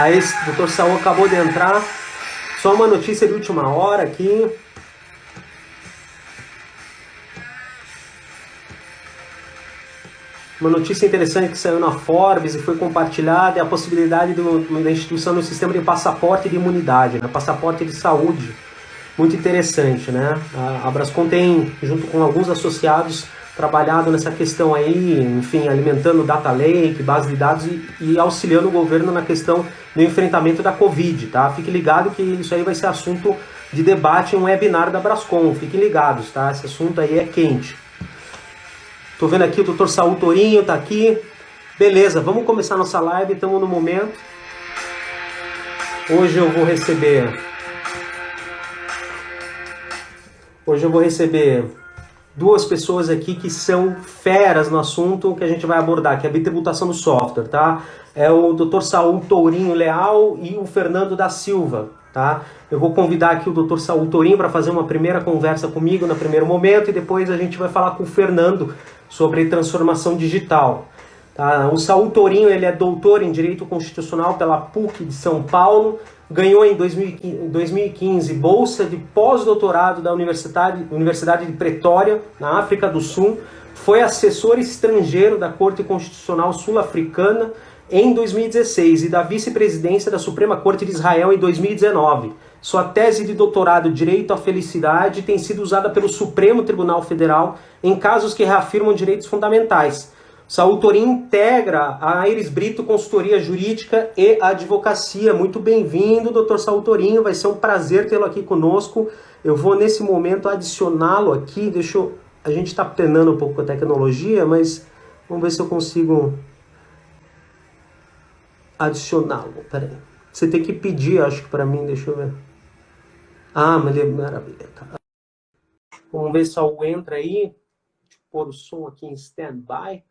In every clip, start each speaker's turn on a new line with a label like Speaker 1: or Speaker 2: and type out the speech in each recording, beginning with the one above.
Speaker 1: Aí, o doutor Saul acabou de entrar. Só uma notícia de última hora aqui. Uma notícia interessante que saiu na Forbes e foi compartilhada é a possibilidade da instituição do sistema de passaporte de imunidade, né? Passaporte de saúde. Muito interessante, né? A Brascom tem, junto com alguns associados, trabalhado nessa questão aí, enfim, alimentando data lake, base de dados e auxiliando o governo na questão do enfrentamento da Covid, tá? Fique ligado que isso aí vai ser assunto de debate em um webinar da Brascom. Fiquem ligados, tá? Esse assunto aí é quente. Tô vendo aqui o Dr. Saul Torinho tá aqui. Beleza, vamos começar nossa live, estamos no momento. Hoje eu vou receber duas pessoas aqui que são feras no assunto que a gente vai abordar, que é a bitributação do software, tá? É o Dr. Saul Tourinho Leal e o Fernando da Silva, tá? Eu vou convidar aqui o Dr. Saul Tourinho para fazer uma primeira conversa comigo no primeiro momento e depois a gente vai falar com o Fernando sobre transformação digital. Tá? O Saul Tourinho ele é doutor em Direito Constitucional pela PUC de São Paulo, ganhou em 2015 bolsa de pós-doutorado da Universidade de Pretória, na África do Sul, foi assessor estrangeiro da Corte Constitucional Sul-Africana em 2016 e da vice-presidência da Suprema Corte de Israel em 2019. Sua tese de doutorado Direito à Felicidade tem sido usada pelo Supremo Tribunal Federal em casos que reafirmam direitos fundamentais. Saul Tourinho integra a Aires Brito Consultoria Jurídica e Advocacia. Muito bem-vindo, doutor Saul Tourinho. Vai ser um prazer tê-lo aqui conosco. Eu vou, nesse momento, adicioná-lo aqui. A gente está penando um pouco com a tecnologia, mas vamos ver se eu consigo adicioná-lo. Peraí. Você tem que pedir, acho que para mim. Deixa eu ver. Ah, maravilha. Tá. Vamos ver se o Saul entra aí. Deixa eu pôr o som aqui em stand-by.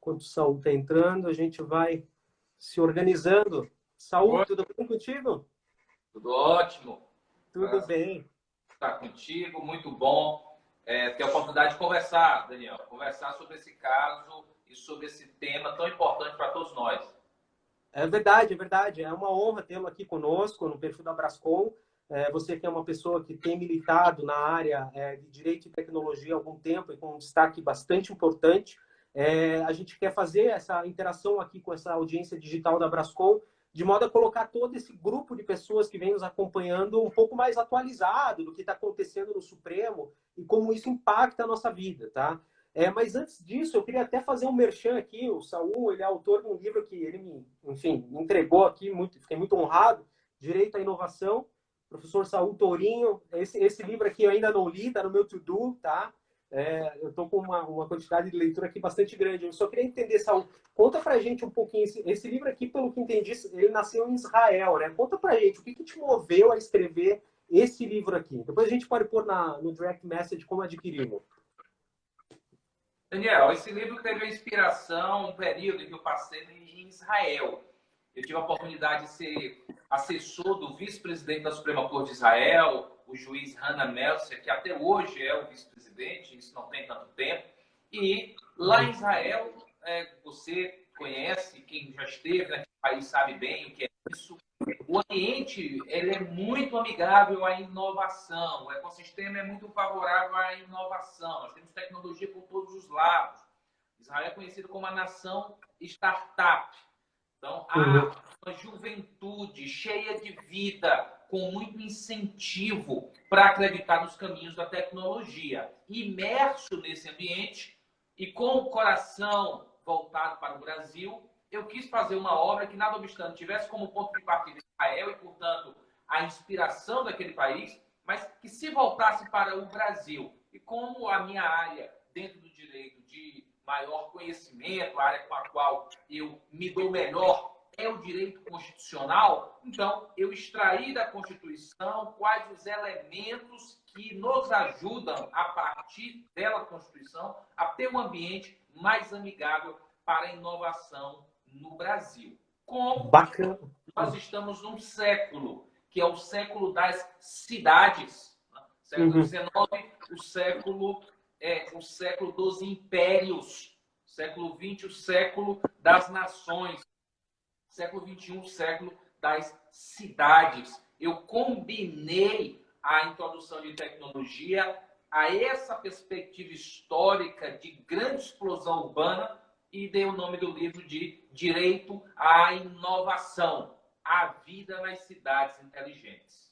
Speaker 1: Enquanto o Saul está entrando, a gente vai se organizando. Saul, tudo bem contigo?
Speaker 2: Tudo ótimo.
Speaker 1: Tudo bem.
Speaker 2: Estar contigo, muito bom ter a oportunidade de conversar, Daniel. Conversar sobre esse caso e sobre esse tema tão importante para todos nós.
Speaker 1: É verdade, é verdade. É uma honra tê-lo aqui conosco no perfil da Brascom. Você que é uma pessoa que tem militado na área de Direito e Tecnologia há algum tempo e com um destaque bastante importante. A gente quer fazer essa interação aqui com essa audiência digital da Brascom, de modo a colocar todo esse grupo de pessoas que vem nos acompanhando um pouco mais atualizado do que está acontecendo no Supremo e como isso impacta a nossa vida, tá? Mas antes disso, eu queria até fazer um merchan aqui. O Saul, ele é autor de um livro que ele me entregou aqui, fiquei muito honrado, Direito à Inovação, professor Saul Tourinho. Esse livro aqui eu ainda não li, está no meu to-do, tá? Eu estou com uma quantidade de leitura aqui bastante grande. Eu só queria entender, Saul, conta pra gente um pouquinho. Esse livro aqui, pelo que entendi, ele nasceu em Israel, né? Conta pra gente o que te moveu a escrever esse livro aqui. Depois a gente pode pôr no direct message como adquirir.
Speaker 2: Daniel, esse livro teve a inspiração, um período em que eu passei em Israel. Eu tive a oportunidade de ser assessor do vice-presidente da Suprema Corte de Israel, o juiz Hannah Meltzer, que até hoje é o vice-presidente, isso não tem tanto tempo. E lá em Israel, você conhece, quem já esteve naquele país sabe bem o que é isso. O ambiente ele é muito amigável à inovação, o ecossistema é muito favorável à inovação, nós temos tecnologia por todos os lados. Israel é conhecido como a nação startup. Então, há uma juventude cheia de vida, com muito incentivo para acreditar nos caminhos da tecnologia. Imerso nesse ambiente e com o coração voltado para o Brasil, eu quis fazer uma obra que, nada obstante, tivesse como ponto de partida Israel e, portanto, a inspiração daquele país, mas que se voltasse para o Brasil. E como a minha área, dentro do direito de maior conhecimento, a área com a qual eu me dou melhor, é o direito constitucional, então eu extraí da Constituição quais os elementos que nos ajudam, a partir dela, Constituição, a ter um ambiente mais amigável para a inovação no Brasil. Como
Speaker 1: Bacana.
Speaker 2: Nós estamos num século, que é o século das cidades, né? Século XIX, o século dos impérios, século XX, o século das nações. século XXI, século das cidades. Eu combinei a introdução de tecnologia a essa perspectiva histórica de grande explosão urbana e dei o nome do livro de Direito à Inovação, a vida nas cidades inteligentes.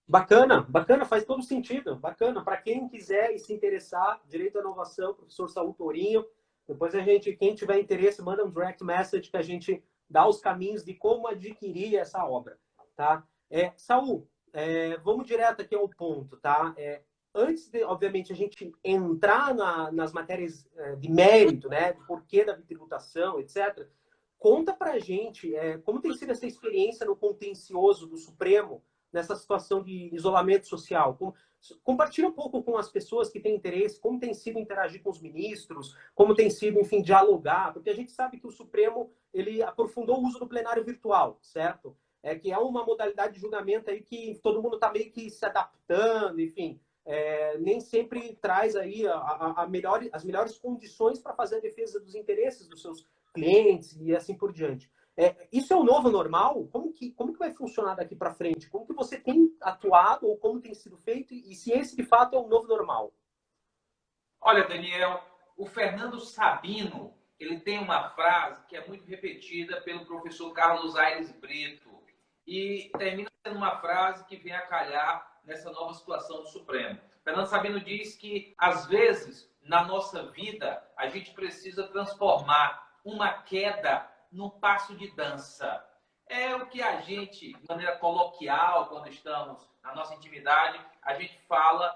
Speaker 1: Bacana, bacana, faz todo sentido, bacana. Para quem quiser e se interessar, Direito à Inovação, professor Saul Tourinho. Depois quem tiver interesse, manda um direct message que a gente dá os caminhos de como adquirir essa obra, tá? Saul, vamos direto aqui ao ponto, tá? Antes de, obviamente, a gente entrar nas matérias de mérito, né, do porquê da tributação, etc., conta pra gente como tem sido essa experiência no contencioso do Supremo nessa situação de isolamento social. Compartilha um pouco com as pessoas que têm interesse, como tem sido interagir com os ministros, como tem sido, enfim, dialogar, porque a gente sabe que o Supremo ele aprofundou o uso do plenário virtual, certo? Que é uma modalidade de julgamento aí que todo mundo está meio que se adaptando, enfim, nem sempre traz aí as melhores condições para fazer a defesa dos interesses dos seus clientes e assim por diante. Isso é o novo normal? Como que vai funcionar daqui para frente? Como que você tem atuado ou como tem sido feito? E se esse, de fato, é o novo normal?
Speaker 2: Olha, Daniel, o Fernando Sabino, ele tem uma frase que é muito repetida pelo professor Carlos Aires Brito e termina sendo uma frase que vem a calhar nessa nova situação do Supremo. Fernando Sabino diz que, às vezes, na nossa vida, a gente precisa transformar uma queda num passo de dança. É o que a gente, de maneira coloquial, quando estamos na nossa intimidade, a gente fala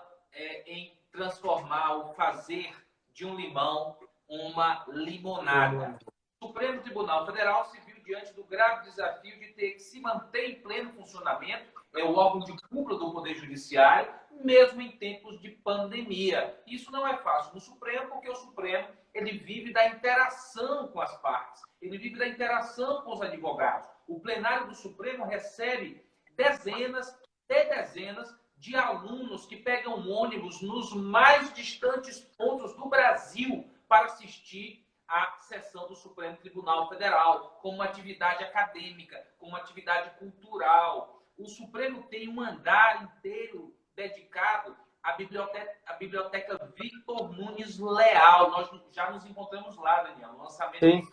Speaker 2: em transformar ou fazer de um limão uma limonada. O Supremo Tribunal Federal se viu diante do grave desafio de ter que se manter em pleno funcionamento, é o órgão de cúpula do Poder Judiciário, mesmo em tempos de pandemia. Isso não é fácil no Supremo, porque o Supremo ele vive da interação com as partes, ele vive da interação com os advogados. O plenário do Supremo recebe dezenas e dezenas de alunos que pegam ônibus nos mais distantes pontos do Brasil para assistir à sessão do Supremo Tribunal Federal, como uma atividade acadêmica, como uma atividade cultural. O Supremo tem um andar inteiro dedicado à biblioteca Victor Nunes Leal. Nós já nos encontramos lá, Daniel, no lançamento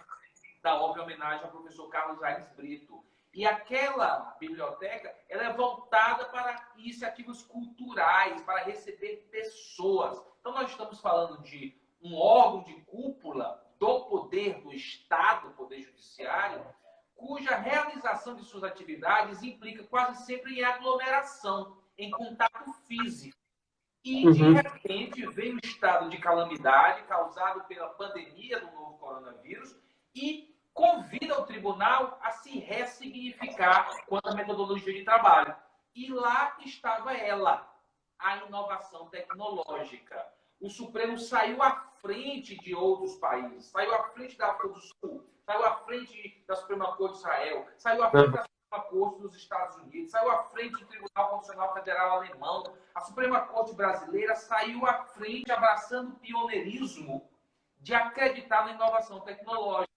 Speaker 2: da obra em homenagem ao professor Carlos Aires Brito. E aquela biblioteca ela é voltada para iniciativas culturais, para receber pessoas. Então, nós estamos falando de um órgão de cúpula do poder do Estado, do Poder Judiciário, cuja realização de suas atividades implica quase sempre em aglomeração, em contato físico. E, de repente, vem o estado de calamidade causado pela pandemia do novo coronavírus e convida o tribunal a se ressignificar quanto à metodologia de trabalho. E lá estava ela, a inovação tecnológica. O Supremo saiu à frente de outros países, saiu à frente da África do Sul, saiu à frente da Suprema Corte de Israel, saiu à frente da Suprema Corte dos Estados Unidos, saiu à frente do Tribunal Constitucional Federal Alemão, a Suprema Corte Brasileira saiu à frente, abraçando o pioneirismo de acreditar na inovação tecnológica.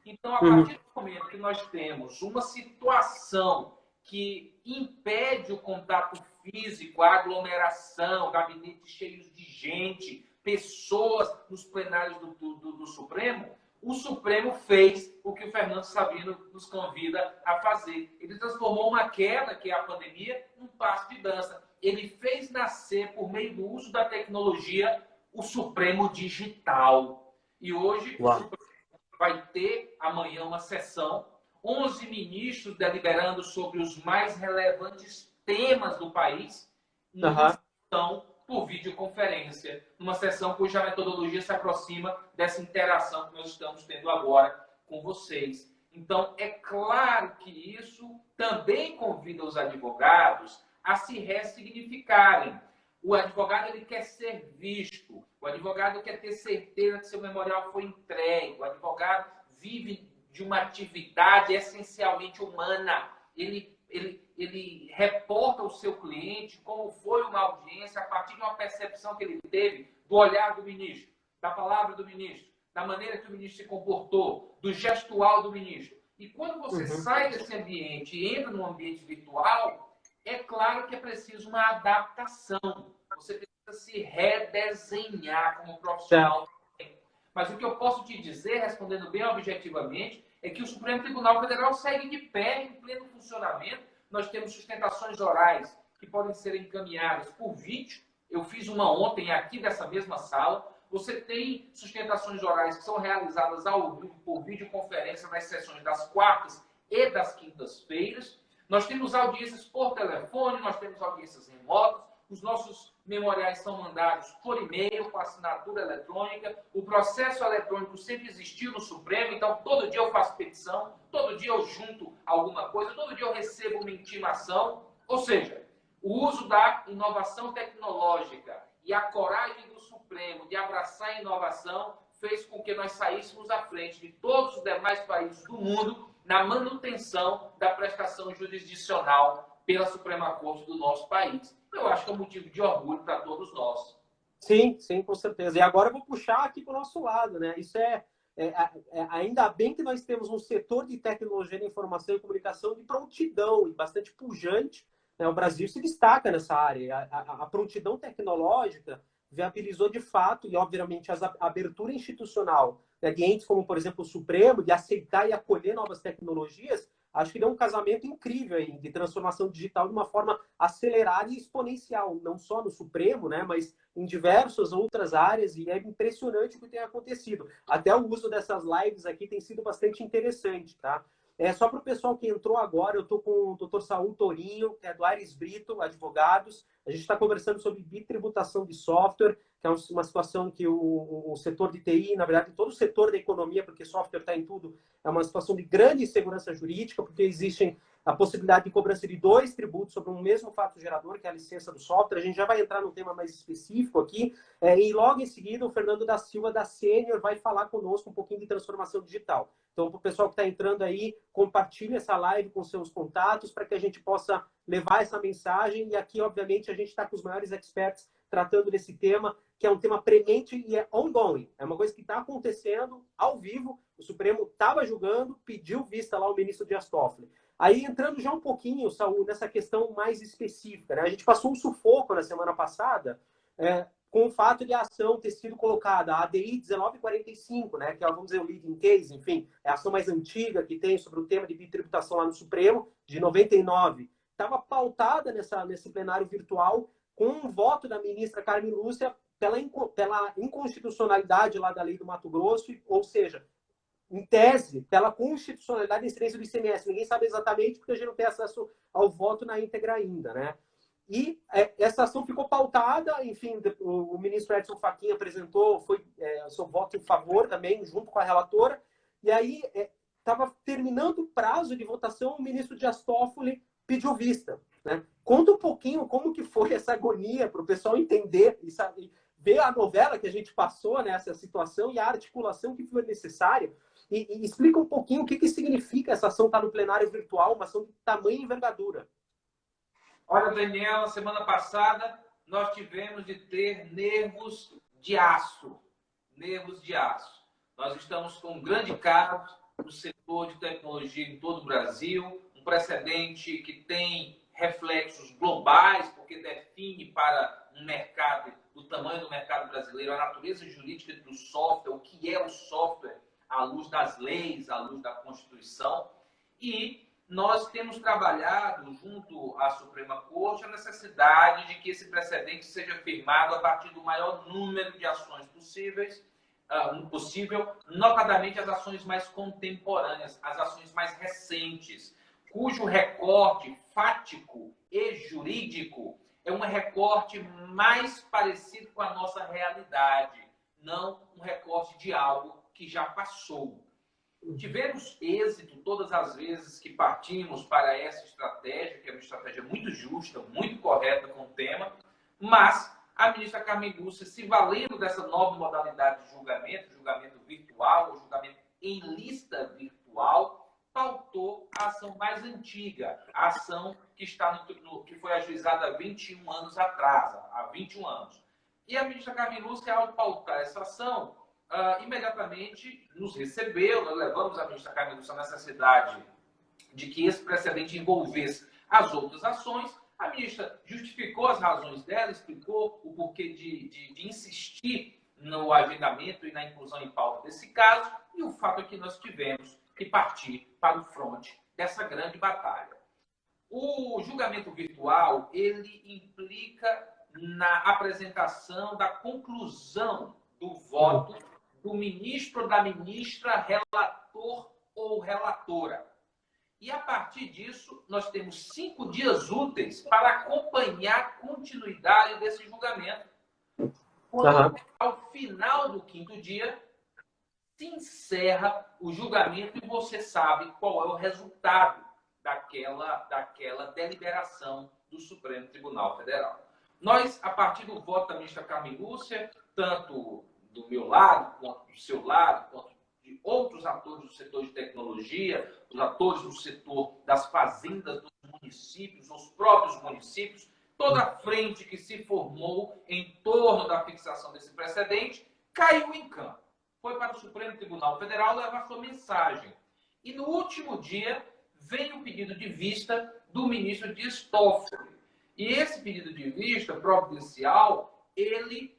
Speaker 2: Então, a partir do momento que nós temos uma situação que impede o contato físico, a aglomeração, gabinetes cheios de gente, pessoas nos plenários do Supremo, o Supremo fez o que o Fernando Sabino nos convida a fazer. Ele transformou uma queda, que é a pandemia, num passo de dança. Ele fez nascer, por meio do uso da tecnologia, o Supremo Digital. E hoje, o Supremo vai ter amanhã uma sessão, 11 ministros deliberando sobre os mais relevantes temas do país, numa sessão por videoconferência, numa sessão cuja metodologia se aproxima dessa interação que nós estamos tendo agora com vocês. Então, é claro que isso também convida os advogados a se ressignificarem. O advogado ele quer ser visto, o advogado quer ter certeza que seu memorial foi entregue, o advogado vive de uma atividade essencialmente humana. Ele reporta ao seu cliente como foi uma audiência a partir de uma percepção que ele teve do olhar do ministro, da palavra do ministro, da maneira que o ministro se comportou, do gestual do ministro. E quando você sai desse ambiente e entra no ambiente virtual, é claro que é preciso uma adaptação. Você precisa se redesenhar como profissional. Mas o que eu posso te dizer, respondendo bem objetivamente, é que o Supremo Tribunal Federal segue de pé, em pleno funcionamento. Nós temos sustentações orais que podem ser encaminhadas por vídeo. Eu fiz uma ontem aqui dessa mesma sala. Você tem sustentações orais que são realizadas ao vivo por videoconferência nas sessões das quartas e das quintas-feiras. Nós temos audiências por telefone, nós temos audiências remotas, os nossos memoriais são mandados por e-mail, com assinatura eletrônica, o processo eletrônico sempre existiu no Supremo, então todo dia eu faço petição, todo dia eu junto alguma coisa, todo dia eu recebo uma intimação, ou seja, o uso da inovação tecnológica e a coragem do Supremo de abraçar a inovação fez com que nós saíssemos à frente de todos os demais países do mundo na manutenção da prestação jurisdicional pela Suprema Corte do nosso país. Eu acho que é um motivo de orgulho para todos nós.
Speaker 1: Sim, sim, com certeza. E agora eu vou puxar aqui para o nosso lado, né? Isso ainda bem que nós temos um setor de tecnologia da informação e comunicação de prontidão e bastante pujante, né? O Brasil se destaca nessa área. A prontidão tecnológica viabilizou de fato, e obviamente a abertura institucional, né, de entes como, por exemplo, o Supremo, de aceitar e acolher novas tecnologias, acho que deu um casamento incrível aí, de transformação digital de uma forma acelerada e exponencial, não só no Supremo, né, mas em diversas outras áreas, e é impressionante o que tem acontecido. Até o uso dessas lives aqui tem sido bastante interessante, tá? Só para o pessoal que entrou agora, eu estou com o Dr. Saul Tourinho, que é do Aires Brito, advogados. A gente está conversando sobre bitributação de software, que é uma situação que o setor de TI, na verdade, todo o setor da economia, porque software está em tudo, é uma situação de grande insegurança jurídica, porque existem a possibilidade de cobrança de 2 tributos sobre um mesmo fato gerador, que é a licença do software. A gente já vai entrar num tema mais específico aqui. E logo em seguida, o Fernando da Silva, da Sênior, vai falar conosco um pouquinho de transformação digital. Então, para o pessoal que está entrando aí, compartilhe essa live com seus contatos para que a gente possa levar essa mensagem. E aqui, obviamente, a gente está com os maiores experts tratando desse tema, que é um tema premente e é ongoing. É uma coisa que está acontecendo ao vivo. O Supremo estava julgando, pediu vista lá ao ministro Dias Toffoli. Aí, entrando já um pouquinho, Saul, nessa questão mais específica, né? A gente passou um sufoco na semana passada com o fato de a ação ter sido colocada, a ADI 1945, né? Que é, vamos dizer, o leading case, enfim, é a ação mais antiga que tem sobre o tema de bitributação lá no Supremo, de 99. Estava pautada nesse plenário virtual com um voto da ministra Carmen Lúcia pela inconstitucionalidade lá da lei do Mato Grosso, ou seja, em tese, pela constitucionalidade da incidência do ICMS. Ninguém sabe exatamente porque a gente não tem acesso ao voto na íntegra ainda, né? E essa ação ficou pautada, enfim, o ministro Edson Fachin apresentou, foi o seu voto em favor também, junto com a relatora, e aí estava terminando o prazo de votação, o ministro Dias Toffoli pediu vista, né? Conta um pouquinho como que foi essa agonia para o pessoal entender e saber, ver a novela que a gente passou nessa situação e a articulação que foi necessária. E explica um pouquinho o que significa essa ação estar no plenário virtual, uma ação de tamanha envergadura.
Speaker 2: Olha, Daniel, na semana passada nós tivemos de ter nervos de aço. Nervos de aço. Nós estamos com um grande caso no setor de tecnologia em todo o Brasil, um precedente que tem reflexos globais, porque define para um mercado, do tamanho do mercado brasileiro, a natureza jurídica do software, o que é o software, à luz das leis, à luz da Constituição. E nós temos trabalhado junto à Suprema Corte a necessidade de que esse precedente seja firmado a partir do maior número de ações possível, notadamente as ações mais contemporâneas, as ações mais recentes, cujo recorte fático e jurídico é um recorte mais parecido com a nossa realidade, não um recorte de algo que já passou. Tivemos êxito todas as vezes que partimos para essa estratégia, que é uma estratégia muito justa, muito correta com o tema, mas a ministra Carmen Lúcia, se valendo dessa nova modalidade de julgamento, julgamento virtual, ou julgamento em lista virtual, pautou a ação mais antiga, a ação que que foi ajuizada há 21 anos atrás, há 21 anos. E a ministra Carmen Lúcia, ao pautar essa ação, imediatamente nos recebeu, nós levamos à ministra Carmen Lúcia a necessidade de que esse precedente envolvesse as outras ações. A ministra justificou as razões dela, explicou o porquê de insistir no agendamento e na inclusão em pauta desse caso, e o fato é que nós tivemos que partir para o fronte dessa grande batalha. O julgamento virtual, ele implica na apresentação da conclusão do voto do ministro ou da ministra, relator ou relatora. E, a partir disso, nós temos 5 dias úteis para acompanhar a continuidade desse julgamento. Quando, ao final do 5º dia, se encerra o julgamento e você sabe qual é o resultado daquela deliberação do Supremo Tribunal Federal. Nós, a partir do voto da ministra Carmen Lúcia, tanto do meu lado, quanto do seu lado, quanto de outros atores do setor de tecnologia, os atores do setor das fazendas dos municípios, os próprios municípios, toda a frente que se formou em torno da fixação desse precedente, caiu em campo. Foi para o Supremo Tribunal Federal levar sua mensagem. E no último dia, vem o pedido de vista do ministro Dias Toffoli. E esse pedido de vista providencial, ele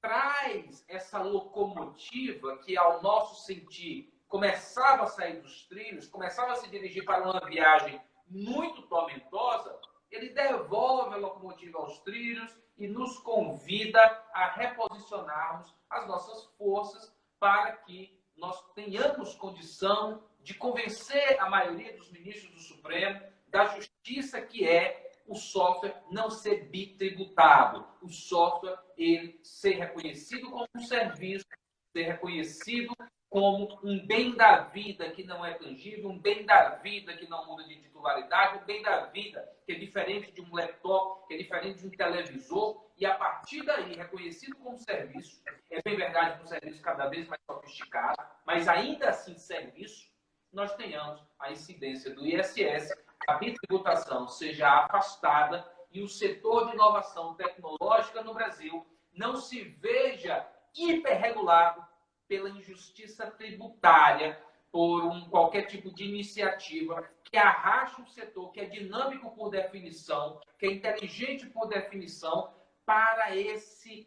Speaker 2: traz essa locomotiva que, ao nosso sentir, começava a sair dos trilhos, começava a se dirigir para uma viagem muito tormentosa, ele devolve a locomotiva aos trilhos e nos convida a reposicionarmos as nossas forças para que nós tenhamos condição de convencer a maioria dos ministros do Supremo da justiça que é o software não ser bitributado, o software ele ser reconhecido como um serviço, ser reconhecido como um bem da vida que não é tangível, um bem da vida que não muda de titularidade, um bem da vida que é diferente de um laptop, que é diferente de um televisor, e a partir daí, reconhecido como serviço, é bem verdade, um serviço cada vez mais sofisticado, mas ainda assim serviço, nós tenhamos a incidência do ISS, a bitributação seja afastada e o setor de inovação tecnológica no Brasil não se veja hiperregulado pela injustiça tributária, por qualquer tipo de iniciativa que arraste um setor que é dinâmico por definição, que é inteligente por definição, para esse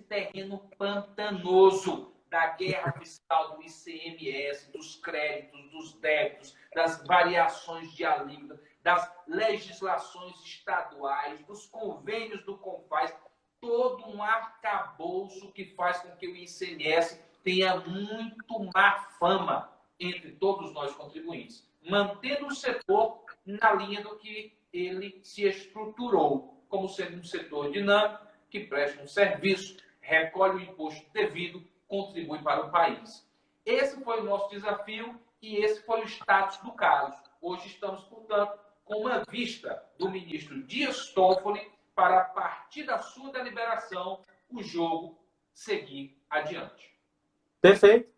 Speaker 2: terreno pantanoso da guerra fiscal do ICMS, dos créditos, dos débitos, das variações de alíquota, das legislações estaduais, dos convênios do CONFAS, todo um arcabouço que faz com que o ICMS tenha muito má fama entre todos nós contribuintes, mantendo o setor na linha do que ele se estruturou, como sendo um setor dinâmico, que presta um serviço, recolhe o imposto devido, contribui para o país. Esse foi o nosso desafio e esse foi o status do caso. Hoje estamos, portanto, com uma vista do ministro Dias Toffoli para, a partir da sua deliberação, o jogo seguir adiante.
Speaker 1: Perfeito.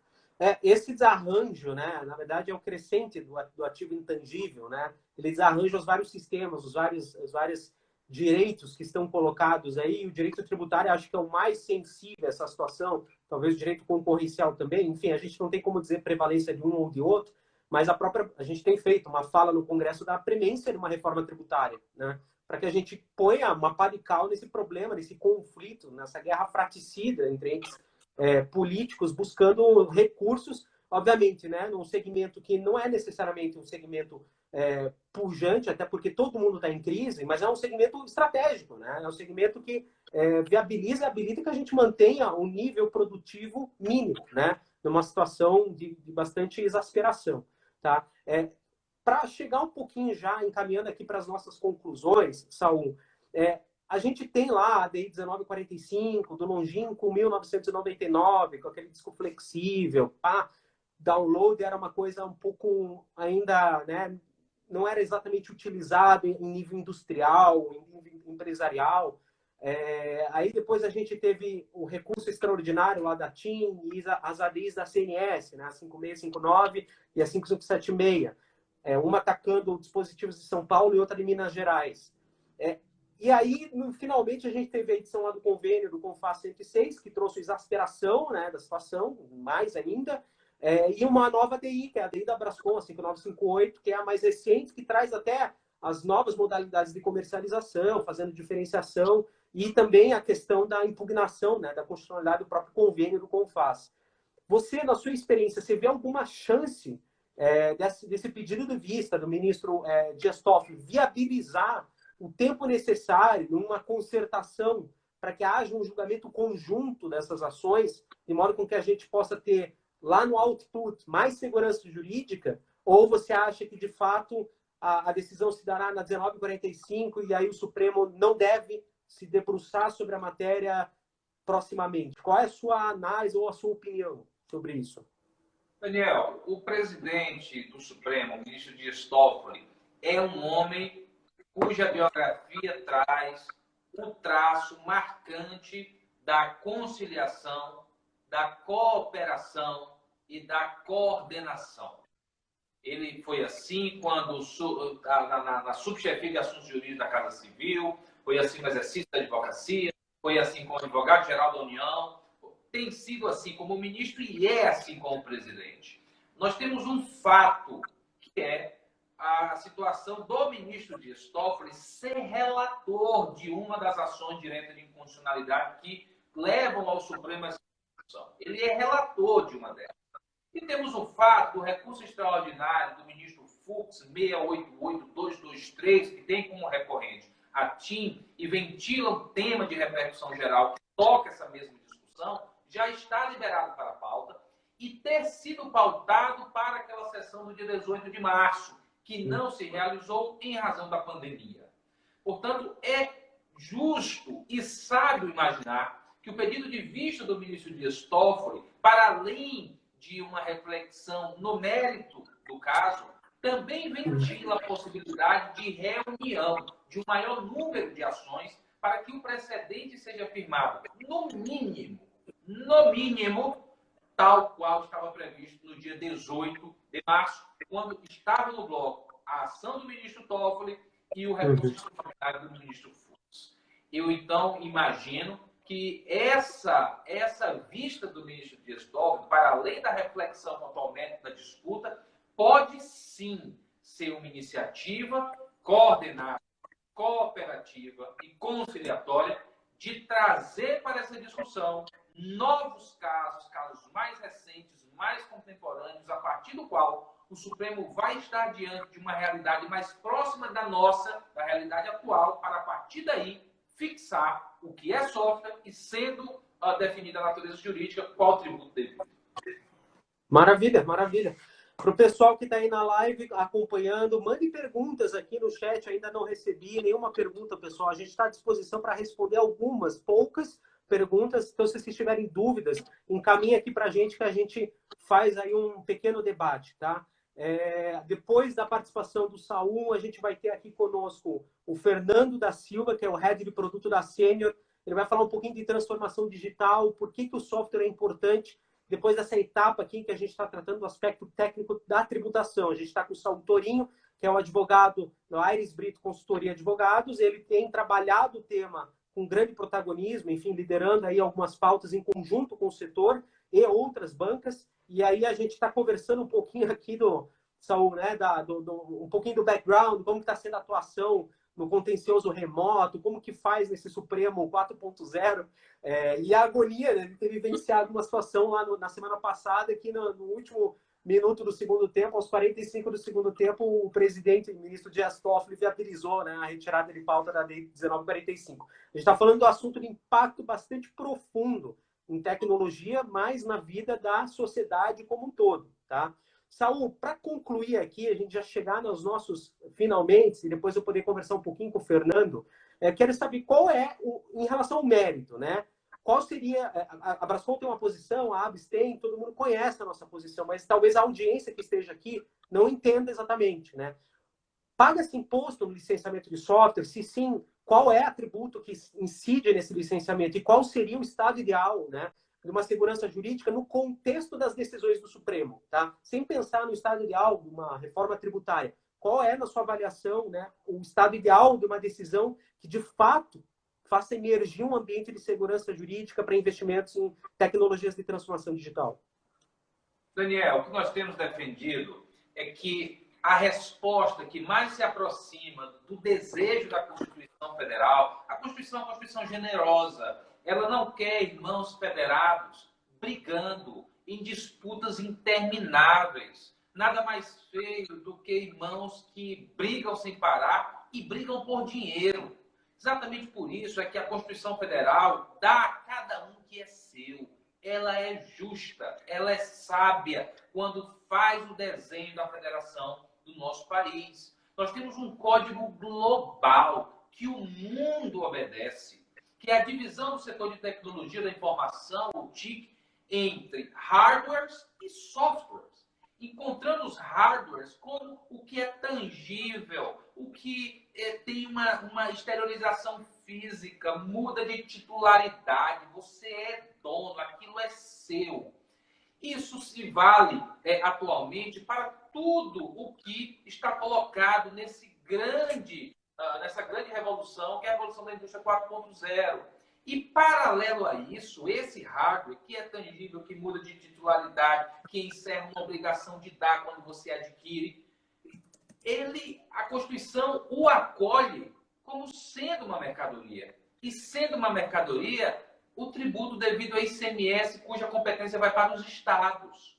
Speaker 1: Esse desarranjo, né, na verdade, é o crescente do ativo intangível, né? Ele desarranja os vários sistemas, os vários direitos que estão colocados aí. O direito tributário acho que é o mais sensível a essa situação, talvez o direito concorrencial também. Enfim, a gente não tem como dizer prevalência de um ou de outro, mas a gente tem feito uma fala no Congresso da premência de uma reforma tributária, né? Para que a gente ponha uma pá de cal nesse problema, nesse conflito, nessa guerra fratricida entre entes políticos buscando recursos, obviamente, né, num segmento que não é necessariamente um segmento pujante, até porque todo mundo está em crise, mas é um segmento estratégico, né? É um segmento que viabiliza e habilita que a gente mantenha um nível produtivo mínimo, né? Numa situação de bastante exasperação, tá? Para chegar um pouquinho já, encaminhando aqui para as nossas conclusões, Saul, a gente tem lá a ADI 1945, do longínquo 1999, com aquele disco flexível, download era uma coisa um pouco ainda, né, não era exatamente utilizado em nível industrial, em nível empresarial. Aí depois a gente teve o recurso extraordinário lá da TIM e as ADIs da CNS, né, a 5659 e a 5576, uma atacando dispositivos de São Paulo e outra de Minas Gerais. E aí, finalmente, a gente teve a edição lá do convênio do CONFAS 106, que trouxe exasperação, né, da situação, mais ainda, e uma nova DI, que é a DI da Brascom, a 5958, que é a mais recente, que traz até as novas modalidades de comercialização, fazendo diferenciação, e também a questão da impugnação, né, da constitucionalidade do próprio convênio do CONFAS. Você, na sua experiência, você vê alguma chance desse pedido de vista do ministro Dias Toffoli viabilizar o tempo necessário numa concertação para que haja um julgamento conjunto dessas ações, de modo com que a gente possa ter lá no output mais segurança jurídica? Ou você acha que, de fato, a decisão se dará na 1945 e aí o Supremo não deve se debruçar sobre a matéria proximamente? Qual é a sua análise ou a sua opinião sobre isso?
Speaker 2: Daniel, o presidente do Supremo, o ministro Dias Toffoli, é um homem cuja biografia traz um traço marcante da conciliação, da cooperação e da coordenação. Ele foi assim quando na subchefia de assuntos jurídicos da Casa Civil, foi assim no exercício da advocacia, foi assim como advogado-geral da União, tem sido assim como ministro e é assim como presidente. Nós temos um fato que é a situação do ministro Dias Toffoli ser relator de uma das ações diretas de inconstitucionalidade que levam ao Supremo essa discussão. Ele é relator de uma delas. E temos o fato do recurso extraordinário do ministro Fux 688223, que tem como recorrente a TIM e ventila um tema de repercussão geral que toca essa mesma discussão, já está liberado para a pauta e ter sido pautado para aquela sessão do dia 18 de março, que não se realizou em razão da pandemia. Portanto, é justo e sábio imaginar que o pedido de vista do ministro Dias Toffoli, para além de uma reflexão no mérito do caso, também ventila a possibilidade de reunião de um maior número de ações para que o precedente seja firmado, no mínimo, tal qual estava previsto no dia 18 de março, quando estava no bloco a ação do ministro Toffoli e o recurso extraordinário do ministro Fux. Eu, então, imagino que essa vista do ministro Dias Toffoli, para além da reflexão quanto ao mérito da disputa, pode sim ser uma iniciativa coordenada, cooperativa e conciliatória de trazer para essa discussão novos casos mais recentes, mais contemporâneos, a partir do qual o Supremo vai estar diante de uma realidade mais próxima da nossa, da realidade atual, para a partir daí fixar o que é software e, sendo definida a natureza jurídica, qual tributo devido.
Speaker 1: Maravilha, maravilha. Para o pessoal que está aí na live acompanhando, mande perguntas aqui no chat. Ainda não recebi nenhuma pergunta, pessoal. A gente está à disposição para responder algumas, poucas perguntas. Então, se vocês tiverem dúvidas, encaminhe aqui para a gente, que a gente faz aí um pequeno debate, tá? Depois da participação do Saul, a gente vai ter aqui conosco o Fernando da Silva, que é o Head de Produto da Sênior. Ele vai falar um pouquinho de transformação digital, por que o software é importante. Depois dessa etapa aqui que a gente está tratando do aspecto técnico da tributação. A gente está com o Saul Torinho, que é o advogado da Aires Brito Consultoria Advogados. Ele tem trabalhado o tema com grande protagonismo, enfim, liderando aí algumas pautas em conjunto com o setor e outras bancas. E aí a gente está conversando um pouquinho aqui do Saul, né, um pouquinho do background, como está sendo a atuação no contencioso remoto, como que faz nesse Supremo 4.0, e a agonia, né, de ter vivenciado uma situação lá na semana passada, que no último minuto do segundo tempo, aos 45 do segundo tempo, o presidente, o ministro Dias Toffoli, viabilizou, né, a retirada de pauta da Lei 1945. A gente está falando do assunto de impacto bastante profundo em tecnologia, mas na vida da sociedade como um todo, tá? Saul, para concluir aqui, a gente já chegar nos nossos finalmente, e depois eu poder conversar um pouquinho com o Fernando, quero saber qual é, em relação ao mérito, né? Qual seria, a Brascom tem uma posição, a ABS tem, todo mundo conhece a nossa posição, mas talvez a audiência que esteja aqui não entenda exatamente, né? Paga-se imposto no licenciamento de software? Se sim, qual é o atributo que incide nesse licenciamento? E qual seria o estado ideal, né, de uma segurança jurídica no contexto das decisões do Supremo, tá? Sem pensar no estado ideal de uma reforma tributária. qual é, na sua avaliação, né, o estado ideal de uma decisão que, de fato, faça emergir um ambiente de segurança jurídica para investimentos em tecnologias de transformação digital?
Speaker 2: Daniel, o que nós temos defendido é que a resposta que mais se aproxima do desejo da Constituição Federal, a Constituição é uma Constituição generosa, ela não quer irmãos federados brigando em disputas intermináveis. Nada mais feio do que irmãos que brigam sem parar e brigam por dinheiro. Exatamente por isso é que a Constituição Federal dá a cada um que é seu. Ela é justa, ela é sábia quando faz o desenho da federação do nosso país. Nós temos um código global que o mundo obedece, que é a divisão do setor de tecnologia da informação, o TIC, entre hardwares e softwares, encontrando os hardwares como o que é tangível, o que tem uma exteriorização física, muda de titularidade, você é dono, aquilo é seu. Isso se vale atualmente para tudo o que está colocado nessa grande revolução, que é a revolução da indústria 4.0. E, paralelo a isso, esse hardware, que é tangível, que muda de titularidade, que encerra uma obrigação de dar quando você adquire, a Constituição o acolhe como sendo uma mercadoria. E, sendo uma mercadoria, o tributo devido ao ICMS, cuja competência vai para os estados.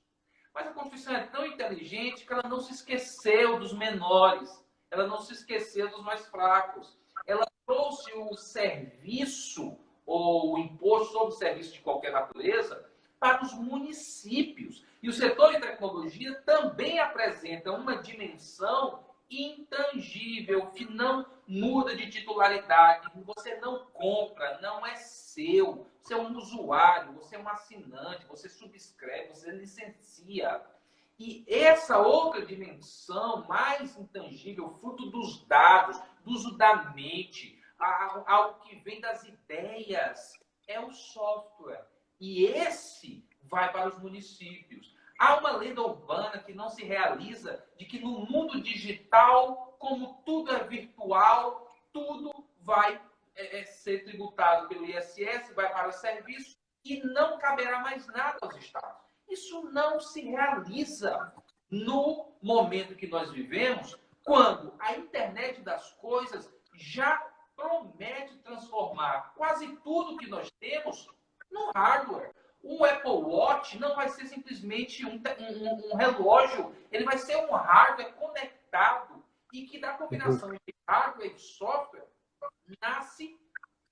Speaker 2: Mas a Constituição é tão inteligente que ela não se esqueceu dos menores, ela não se esqueceu dos mais fracos. Ela trouxe o serviço, ou o imposto sobre serviço de qualquer natureza, para os municípios. E o setor de tecnologia também apresenta uma dimensão intangível, que não muda de titularidade, você não compra, não é seu. Você é um usuário, você é um assinante, você subscreve, você licencia. E essa outra dimensão mais intangível, fruto dos dados, do uso da mente, algo que vem das ideias, é o software. E esse vai para os municípios. Há uma lenda urbana que não se realiza de que no mundo digital, como tudo é virtual, tudo vai ser tributado pelo ISS, vai para o serviço e não caberá mais nada aos estados. Isso não se realiza no momento que nós vivemos, quando a internet das coisas já promete transformar quase tudo que nós temos no hardware. O Apple Watch não vai ser simplesmente um relógio, ele vai ser um hardware conectado e que da combinação de hardware e software nasce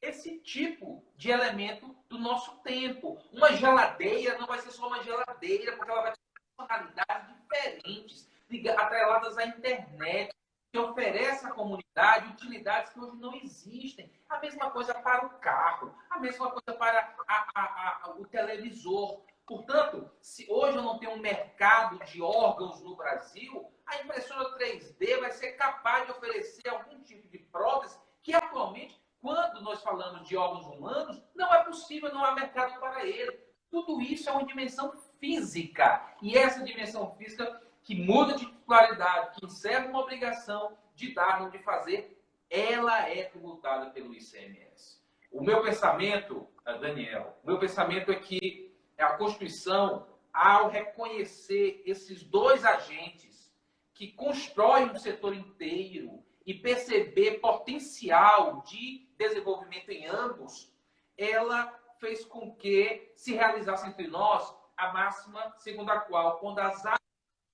Speaker 2: esse tipo de elemento do nosso tempo. Uma geladeira não vai ser só uma geladeira, porque ela vai ter funcionalidades diferentes, atreladas à internet, que oferece à comunidade utilidades que hoje não existem. A mesma coisa para o carro, a mesma coisa para o televisor. Portanto, se hoje eu não tenho um mercado de órgãos no Brasil, a impressora 3D vai ser capaz de oferecer algum tipo de prótese que atualmente, quando nós falamos de órgãos humanos, não é possível, não há mercado para ele. Tudo isso é uma dimensão física. E essa dimensão física que muda de titularidade, que encerra uma obrigação de dar, não de fazer, ela é tributada pelo ICMS. O meu pensamento, Daniel, o meu pensamento é que a Constituição, ao reconhecer esses dois agentes que constroem um setor inteiro e perceber potencial de desenvolvimento em ambos, ela fez com que se realizasse entre nós a máxima segundo a qual, quando as águas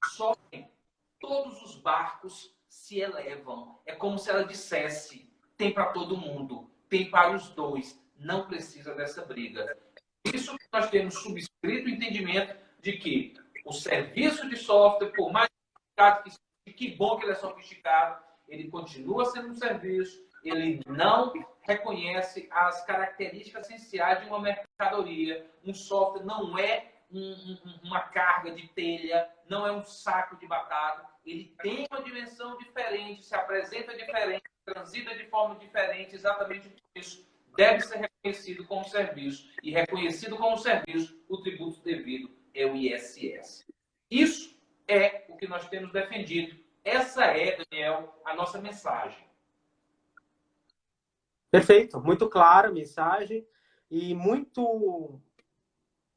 Speaker 2: sobem, todos os barcos se elevam. É como se ela dissesse: tem para todo mundo, tem para os dois, não precisa dessa briga. Por isso que nós temos subscrito o entendimento de que o serviço de software, por mais sofisticado que seja, que bom que ele é sofisticado, ele continua sendo um serviço, ele não reconhece as características essenciais de uma mercadoria. Um software não é uma carga de telha, não é um saco de batata. Ele tem uma dimensão diferente, se apresenta diferente, transita de forma diferente, exatamente por isso. Deve ser reconhecido como serviço. E reconhecido como serviço, o tributo devido é o ISS. Isso é o que nós temos defendido. Essa é, Daniel, a nossa mensagem.
Speaker 1: Perfeito, muito clara a mensagem e muito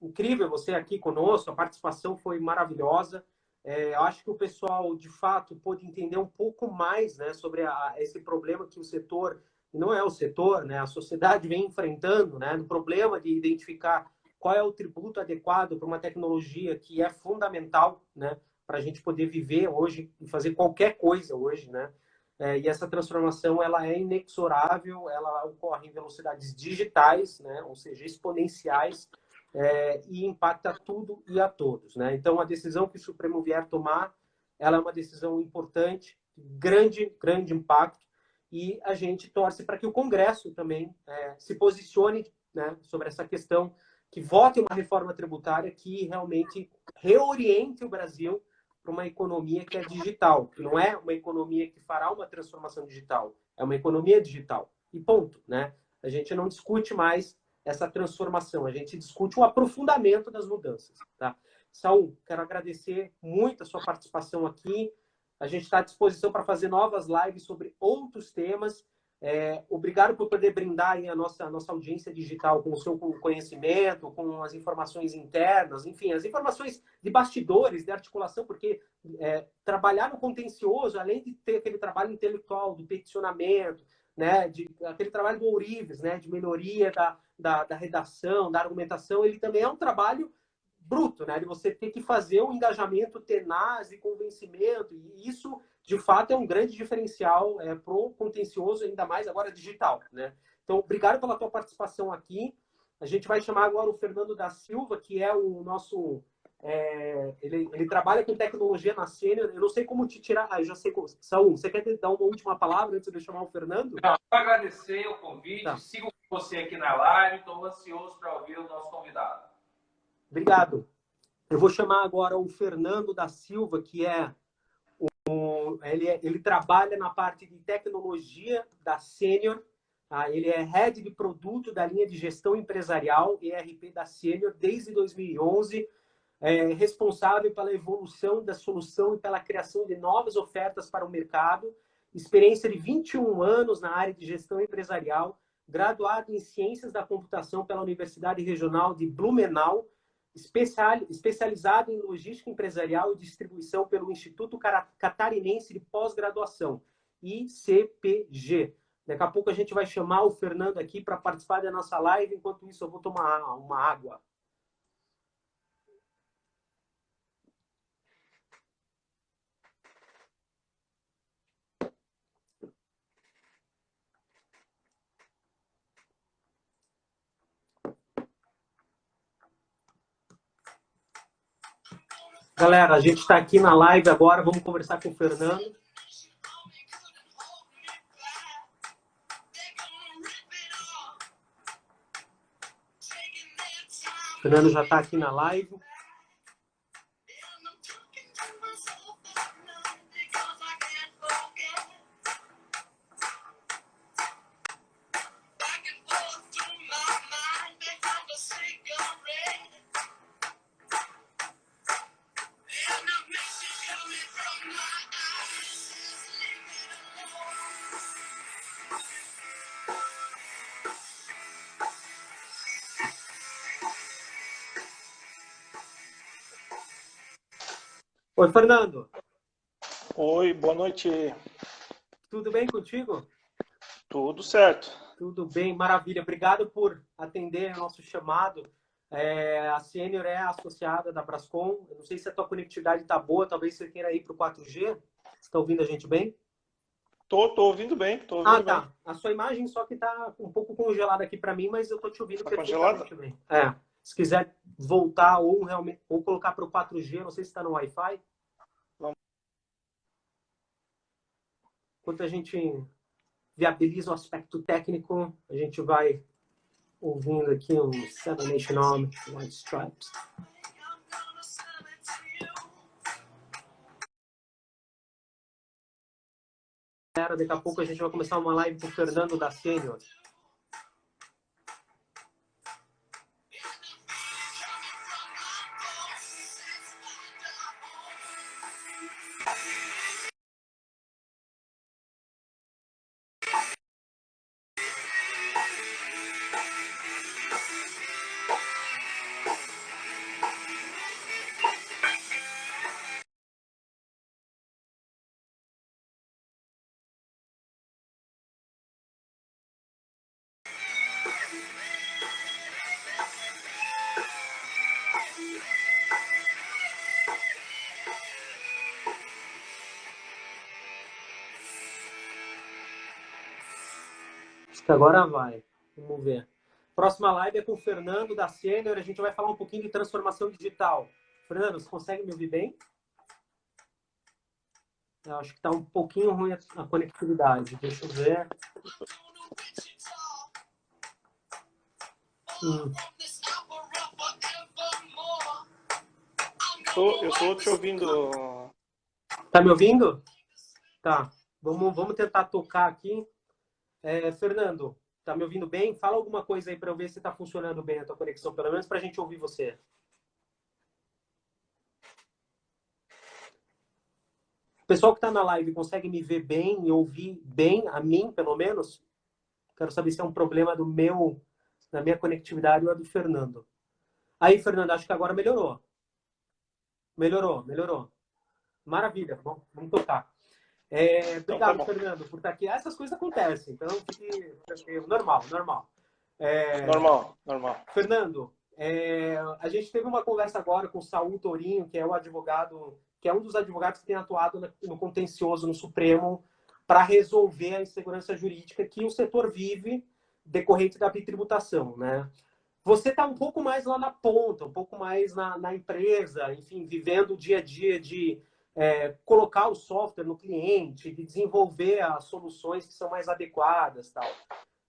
Speaker 1: incrível você aqui conosco, a participação foi maravilhosa. Eu acho que o pessoal, de fato, pôde entender um pouco mais, né, sobre esse problema que o setor, não é o setor, né, a sociedade vem enfrentando, né, no problema de identificar qual é o tributo adequado para uma tecnologia que é fundamental, né, para a gente poder viver hoje e fazer qualquer coisa hoje, né? E essa transformação ela é inexorável, ela ocorre em velocidades digitais, né, ou seja, exponenciais, e impacta tudo e a todos, né? Então, a decisão que o Supremo vier tomar, ela é uma decisão importante, grande impacto, e a gente torce para que o Congresso também se posicione, né, sobre essa questão, que vote uma reforma tributária que realmente reoriente o Brasil para uma economia que é digital, que não é uma economia que fará uma transformação digital, é uma economia digital. E ponto, né? A gente não discute mais essa transformação, a gente discute o aprofundamento das mudanças, tá? Saul, quero agradecer muito a sua participação aqui. A gente está à disposição para fazer novas lives sobre outros temas. Obrigado por poder brindar aí a nossa audiência digital com o seu conhecimento, com as informações internas, enfim, as informações de bastidores, de articulação, porque trabalhar no contencioso, além de ter aquele trabalho intelectual, do peticionamento, né, aquele trabalho do ourives, né, de melhoria da redação, da argumentação, ele também é um trabalho bruto, né, de você ter que fazer um engajamento tenaz e convencimento, e isso, de fato, é um grande diferencial para o contencioso, ainda mais agora digital, né. Então, obrigado pela tua participação aqui. A gente vai chamar agora o Fernando da Silva, que é o nosso... ele trabalha com tecnologia na Sênior. Eu não sei como te tirar... eu já sei como... Saúl, você quer dar uma última palavra antes de eu chamar o Fernando?
Speaker 2: Não, agradecer o convite,
Speaker 1: Tá.
Speaker 2: sigo você aqui na live, estou ansioso para ouvir o nosso convidado.
Speaker 1: Obrigado. Eu vou chamar agora o Fernando da Silva, que ele trabalha na parte de tecnologia da Sênior. Tá? Ele é head de produto da linha de gestão empresarial, ERP da Sênior, desde 2011. Responsável pela evolução da solução e pela criação de novas ofertas para o mercado. Experiência de 21 anos na área de gestão empresarial, graduado em Ciências da Computação pela Universidade Regional de Blumenau, especializado em logística empresarial e distribuição pelo Instituto Catarinense de Pós-Graduação, ICPG. Daqui a pouco a gente vai chamar o Fernando aqui para participar da nossa live. Enquanto isso, eu vou tomar uma água. Galera, a gente está aqui na live agora, vamos conversar com o Fernando. O Fernando já está aqui na live. Oi, Fernando.
Speaker 3: Oi, boa noite.
Speaker 1: Tudo bem contigo?
Speaker 3: Tudo certo.
Speaker 1: Tudo bem, maravilha. Obrigado por atender o nosso chamado. A Sênior é associada da Brascom. Eu não sei se a tua conectividade está boa, talvez você queira ir para o 4G. Você está ouvindo a gente bem?
Speaker 3: Tô ouvindo bem, tô ouvindo bem.
Speaker 1: Tá. A sua imagem só que está um pouco congelada aqui para mim, mas eu tô te ouvindo
Speaker 3: Tá
Speaker 1: perfeitamente
Speaker 3: congelada?
Speaker 1: bem. Se quiser voltar ou colocar para o 4G, não sei se está no Wi-Fi.
Speaker 3: Vamos.
Speaker 1: Enquanto a gente viabiliza o aspecto técnico, a gente vai ouvindo aqui um Seven Nation Army, White Stripes. Daqui a pouco a gente vai começar uma live com o Fernando da Sênior. Acho que agora vai. Vamos ver. Próxima live é com o Fernando da Sênior. A gente vai falar um pouquinho de transformação digital. Fernando, você consegue me ouvir bem? Eu acho que está um pouquinho ruim a conectividade. Deixa eu ver.
Speaker 3: Eu tô te ouvindo.
Speaker 1: Tá me ouvindo? Tá. Vamos tentar tocar aqui. Fernando, tá me ouvindo bem? Fala alguma coisa aí para eu ver se está funcionando bem a tua conexão, pelo menos para a gente ouvir você. O pessoal que está na live consegue me ver bem e ouvir bem, a mim, pelo menos? Quero saber se é um problema da minha conectividade ou é do Fernando. Aí, Fernando, acho que agora melhorou. Melhorou. Maravilha, vamos tocar.
Speaker 3: Então tá
Speaker 1: Obrigado,
Speaker 3: bom.
Speaker 1: Fernando, por estar aqui. Essas coisas acontecem, então fique normal.
Speaker 3: Normal.
Speaker 1: Fernando, a gente teve uma conversa agora com o Saul Tourinho, que é o advogado, que é um dos advogados que tem atuado no contencioso no Supremo para resolver a insegurança jurídica que o setor vive decorrente da bitributação, né? Você está um pouco mais lá na ponta, um pouco mais na empresa, enfim, vivendo o dia a dia de colocar o software no cliente, de desenvolver as soluções que são mais adequadas, tal.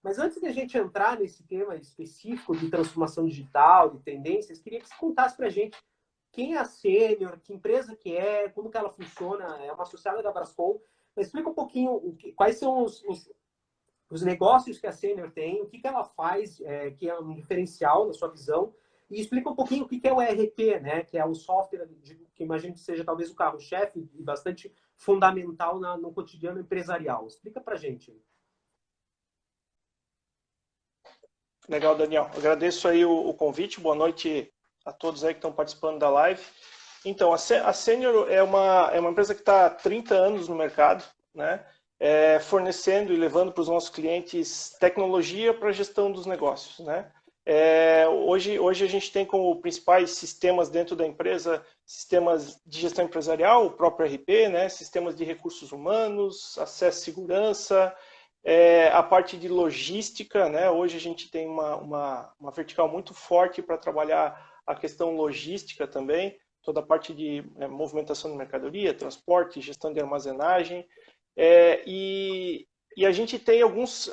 Speaker 1: Mas antes de a gente entrar nesse tema específico de transformação digital, de tendências, queria que você contasse para a gente quem é a Sênior, que empresa que é, como que ela funciona, é uma associada da Brascom. Mas explica um pouquinho quais são os negócios que a Sênior tem, o que ela faz, que é um diferencial na sua visão, e explica um pouquinho o que é o ERP, né, que é o software que imagino que seja talvez o carro-chefe e bastante fundamental no cotidiano empresarial. Explica para a gente.
Speaker 3: Legal, Daniel. Agradeço aí o convite. Boa noite a todos aí que estão participando da live. Então, a Sênior é uma empresa que está há 30 anos no mercado, né? Fornecendo e levando para os nossos clientes tecnologia para a gestão dos negócios, né? Hoje a gente tem como principais sistemas dentro da empresa sistemas de gestão empresarial, o próprio RP, né? Sistemas de recursos humanos, acesso e segurança, a parte de logística, né? Hoje a gente tem uma vertical muito forte para trabalhar a questão logística também, toda a parte de movimentação de mercadoria, transporte, gestão de armazenagem, e a gente tem alguns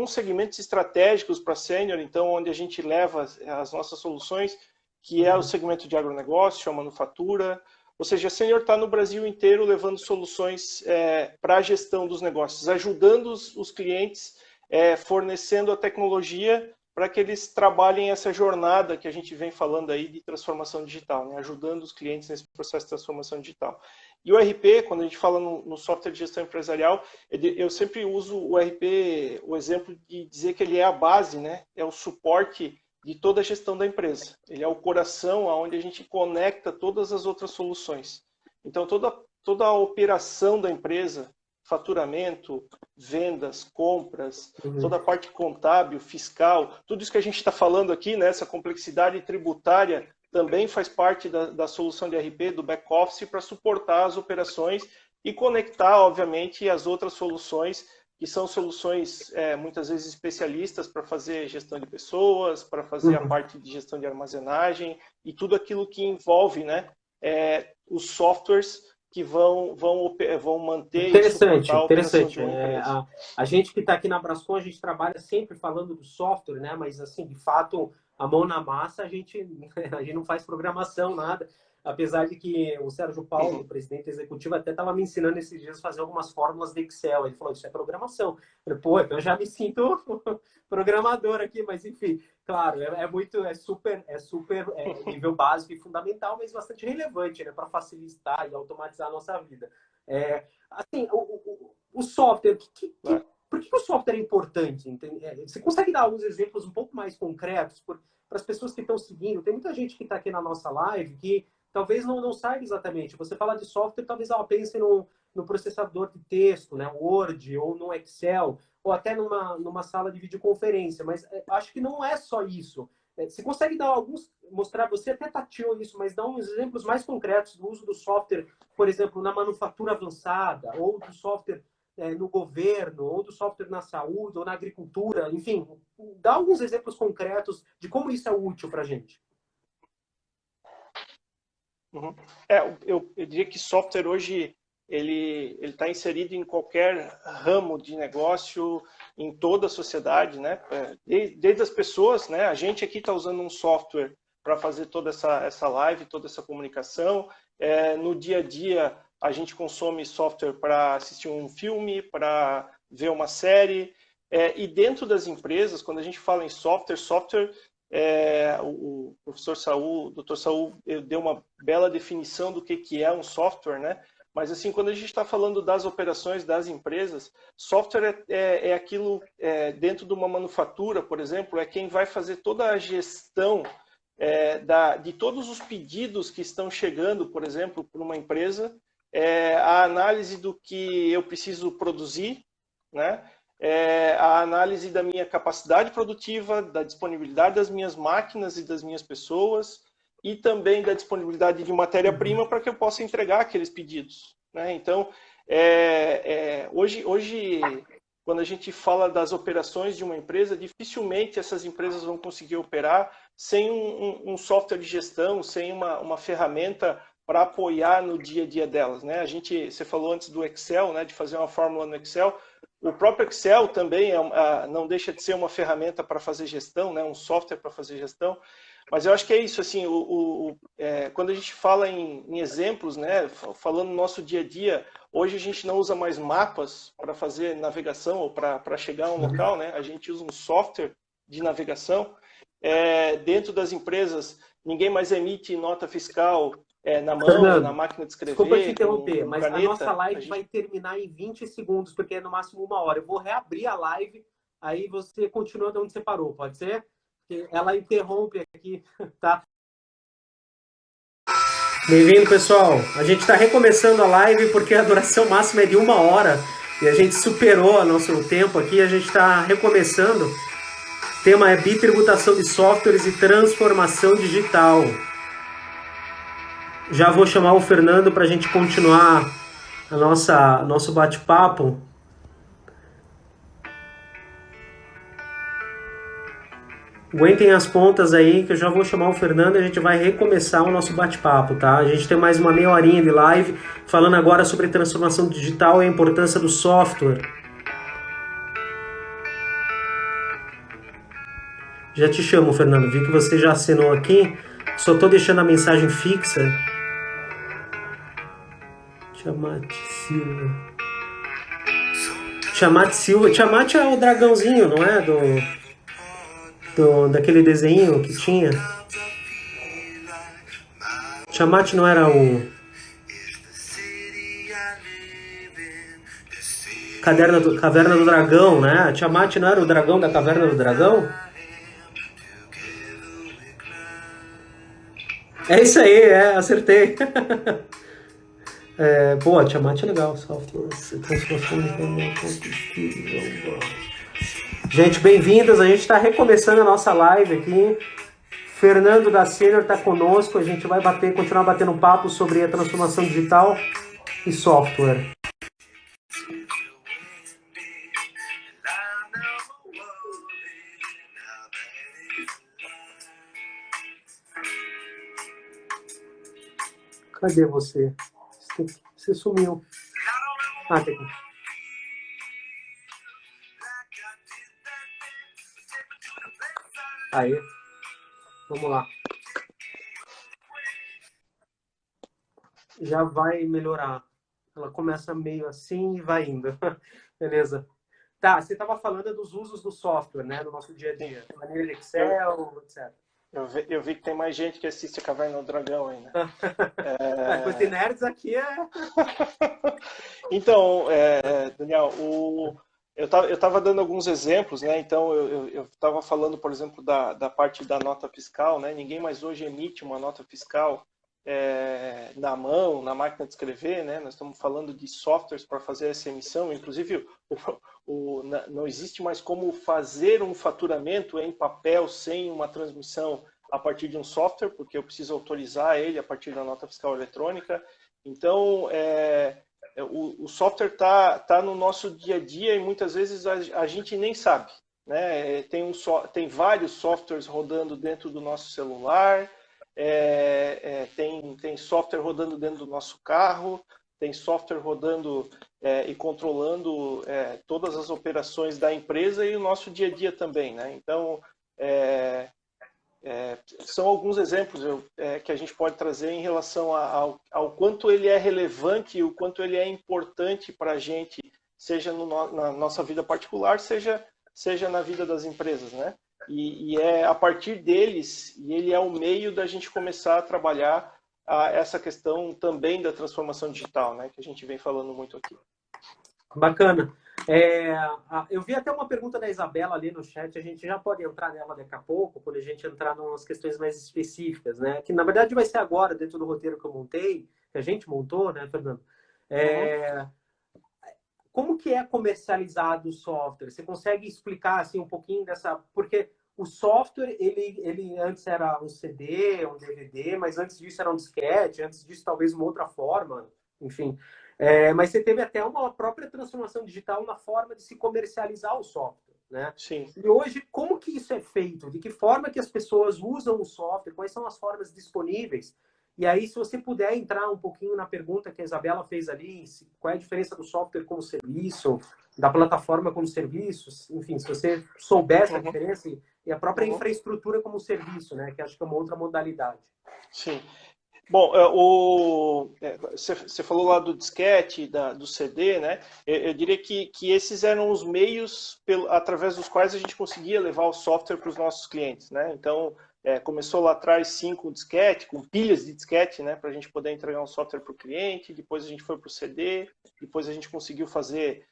Speaker 3: segmentos estratégicos para Sênior, então, onde a gente leva as nossas soluções, que é o segmento de agronegócio, a manufatura, ou seja, a Sênior está no Brasil inteiro levando soluções para a gestão dos negócios, ajudando os clientes, fornecendo a tecnologia para que eles trabalhem essa jornada que a gente vem falando aí de transformação digital, né? Ajudando os clientes nesse processo de transformação digital. E o RP, quando a gente fala no software de gestão empresarial, eu sempre uso o RP, o exemplo de dizer que ele é a base, né? É o suporte de toda a gestão da empresa. Ele é o coração aonde a gente conecta todas as outras soluções. Então, toda a operação da empresa, faturamento, vendas, compras, toda a parte contábil, fiscal, tudo isso que a gente está falando aqui, né, essa complexidade tributária, também faz parte da solução de RP, do back-office, para suportar as operações e conectar, obviamente, as outras soluções, que são soluções muitas vezes especialistas para fazer gestão de pessoas, para fazer a parte de gestão de armazenagem e tudo aquilo que envolve, né, os softwares que vão manter e suportar a operação de uma empresa.
Speaker 1: A gente que está aqui na Brascom, a gente trabalha sempre falando do software, né? Mas, assim, de fato, a mão na massa, a gente não faz programação, nada. Apesar de que o Sérgio Paulo, o presidente executivo, até estava me ensinando esses dias a fazer algumas fórmulas de Excel. Ele falou, isso é programação. Eu falei, pô, então eu já me sinto programador aqui, mas enfim, claro, é super nível básico e fundamental, mas bastante relevante, né, para facilitar e automatizar a nossa vida. Assim, o software, por que o software é importante? Você consegue dar alguns exemplos um pouco mais concretos para as pessoas que estão seguindo? Tem muita gente que está aqui na nossa live que talvez não saiba exatamente. Você fala de software, talvez ela pense no processador de texto, né, Word, ou no Excel, ou até numa sala de videoconferência, mas acho que não é só isso. Você consegue dar mostrar, você até tateou isso, mas dar uns exemplos mais concretos do uso do software, por exemplo, na manufatura avançada, ou do software no governo, ou do software na saúde, ou na agricultura, enfim, dá alguns exemplos concretos de como isso é útil para a gente.
Speaker 3: Uhum. Eu diria que software hoje ele está inserido em qualquer ramo de negócio, em toda a sociedade, né? Desde as pessoas, né? A gente aqui está usando um software para fazer toda essa live, toda essa comunicação. No dia a dia, a gente consome software para assistir um filme, para ver uma série. E dentro das empresas, quando a gente fala em software o professor Saul, o Dr. Saul, deu uma bela definição do que é um software, né? Mas assim, quando a gente está falando das operações das empresas, software é aquilo dentro de uma manufatura, por exemplo, é quem vai fazer toda a gestão de todos os pedidos que estão chegando, por exemplo, para uma empresa, a análise do que eu preciso produzir, né? A análise da minha capacidade produtiva, da disponibilidade das minhas máquinas e das minhas pessoas, e também da disponibilidade de matéria-prima para que eu possa entregar aqueles pedidos, né? Então, hoje, quando a gente fala das operações de uma empresa, dificilmente essas empresas vão conseguir operar sem um software de gestão, sem uma ferramenta para apoiar no dia a dia delas, né? Você falou antes do Excel, né, de fazer uma fórmula no Excel. O próprio Excel também não deixa de ser uma ferramenta para fazer gestão, né, um software para fazer gestão. Mas eu acho que é isso, assim, quando a gente fala em exemplos, né, falando no nosso dia a dia, hoje a gente não usa mais mapas para fazer navegação ou para chegar a um local, né? A gente usa um software de navegação. Dentro das empresas, ninguém mais emite nota fiscal na mão,
Speaker 1: Fernando,
Speaker 3: na máquina de escrever.
Speaker 1: Desculpa te interromper, mas
Speaker 3: caneta.
Speaker 1: a nossa live vai terminar em 20 segundos, porque é no máximo 1 hora. Eu vou reabrir a live, aí você continua de onde você parou, pode ser? Porque ela interrompe aqui, tá? Bem-vindo, pessoal. A gente está recomeçando a live porque a duração máxima é de 1 hora e a gente superou o nosso tempo aqui. A gente está recomeçando. O tema é bitributação de softwares e transformação digital. Já vou chamar o Fernando para a gente continuar nosso bate-papo. Aguentem as pontas aí, que eu já vou chamar o Fernando e a gente vai recomeçar o nosso bate-papo, tá? A gente tem mais uma meia horinha de live, falando agora sobre transformação digital e a importância do software. Já te chamo, Fernando. Vi que você já assinou aqui. Só estou deixando a mensagem fixa. Tiamat Silva. Tiamat Silva. Tiamat é o dragãozinho, não é? Daquele desenho que tinha. Tiamat não era o... Caverna do Dragão, né? Tiamat não era o dragão da Caverna do Dragão? É isso aí, acertei. Boa, Tiamat é legal. Gente, bem-vindos. A gente está recomeçando a nossa live aqui. Fernando da Senior está conosco. A gente vai continuar batendo um papo sobre a transformação digital e software. Cadê você? Você sumiu. Ah, tem aqui. Aí. Vamos lá. Já vai melhorar. Ela começa meio assim e vai indo. Beleza. Tá, você estava falando dos usos do software, né? No nosso dia a dia. Maneira de Excel, etc.
Speaker 3: Eu vi que tem mais gente que assiste a Caverna do Dragão ainda.
Speaker 1: Depois tem nerds aqui,
Speaker 3: Então, Daniel, eu estava dando alguns exemplos, né? Então, eu estava falando, por exemplo, da parte da nota fiscal, né? Ninguém mais hoje emite uma nota fiscal na mão, na máquina de escrever, né? Nós estamos falando de softwares para fazer essa emissão. Inclusive, não existe mais como fazer um faturamento em papel sem uma transmissão a partir de um software, porque eu preciso autorizar ele a partir da nota fiscal eletrônica. Então, o software tá no nosso dia a dia e muitas vezes a gente nem sabe, né? Tem vários softwares rodando dentro do nosso celular, tem software rodando dentro do nosso carro, tem software rodando e controlando todas as operações da empresa e o nosso dia a dia também, né? Então, são alguns exemplos que a gente pode trazer em relação ao quanto ele é relevante e o quanto ele é importante para a gente, seja na nossa vida particular, seja na vida das empresas, né? E é a partir deles, e ele é o meio da gente começar a trabalhar essa questão também da transformação digital, né? Que a gente vem falando muito aqui.
Speaker 1: Bacana. Eu vi até uma pergunta da Isabela ali no chat, a gente já pode entrar nela daqui a pouco, quando a gente entrar nas questões mais específicas, né? Que na verdade vai ser agora, dentro do roteiro que eu montei, que a gente montou, né, Fernando? Como que é comercializado o software? Você consegue explicar assim, um pouquinho dessa... Porque o software, ele antes era um CD, um DVD, mas antes disso era um disquete, antes disso talvez uma outra forma, enfim... mas você teve até uma própria transformação digital na forma de se comercializar o software, né?
Speaker 3: Sim.
Speaker 1: E hoje, como que isso é feito? De que forma que as pessoas usam o software? Quais são as formas disponíveis? E aí, se você puder entrar um pouquinho na pergunta que a Isabela fez ali, qual é a diferença do software como serviço, da plataforma como serviço, enfim, se você souber essa diferença e a própria infraestrutura como serviço, né? Que acho que é uma outra modalidade.
Speaker 3: Sim. Bom, você falou lá do disquete, do CD, né? Eu diria que esses eram os meios através dos quais a gente conseguia levar o software para os nossos clientes, né? Então, começou lá atrás sim com disquete, com pilhas de disquete, né? Para a gente poder entregar um software para o cliente. Depois a gente foi para o CD. Depois a gente conseguiu fazer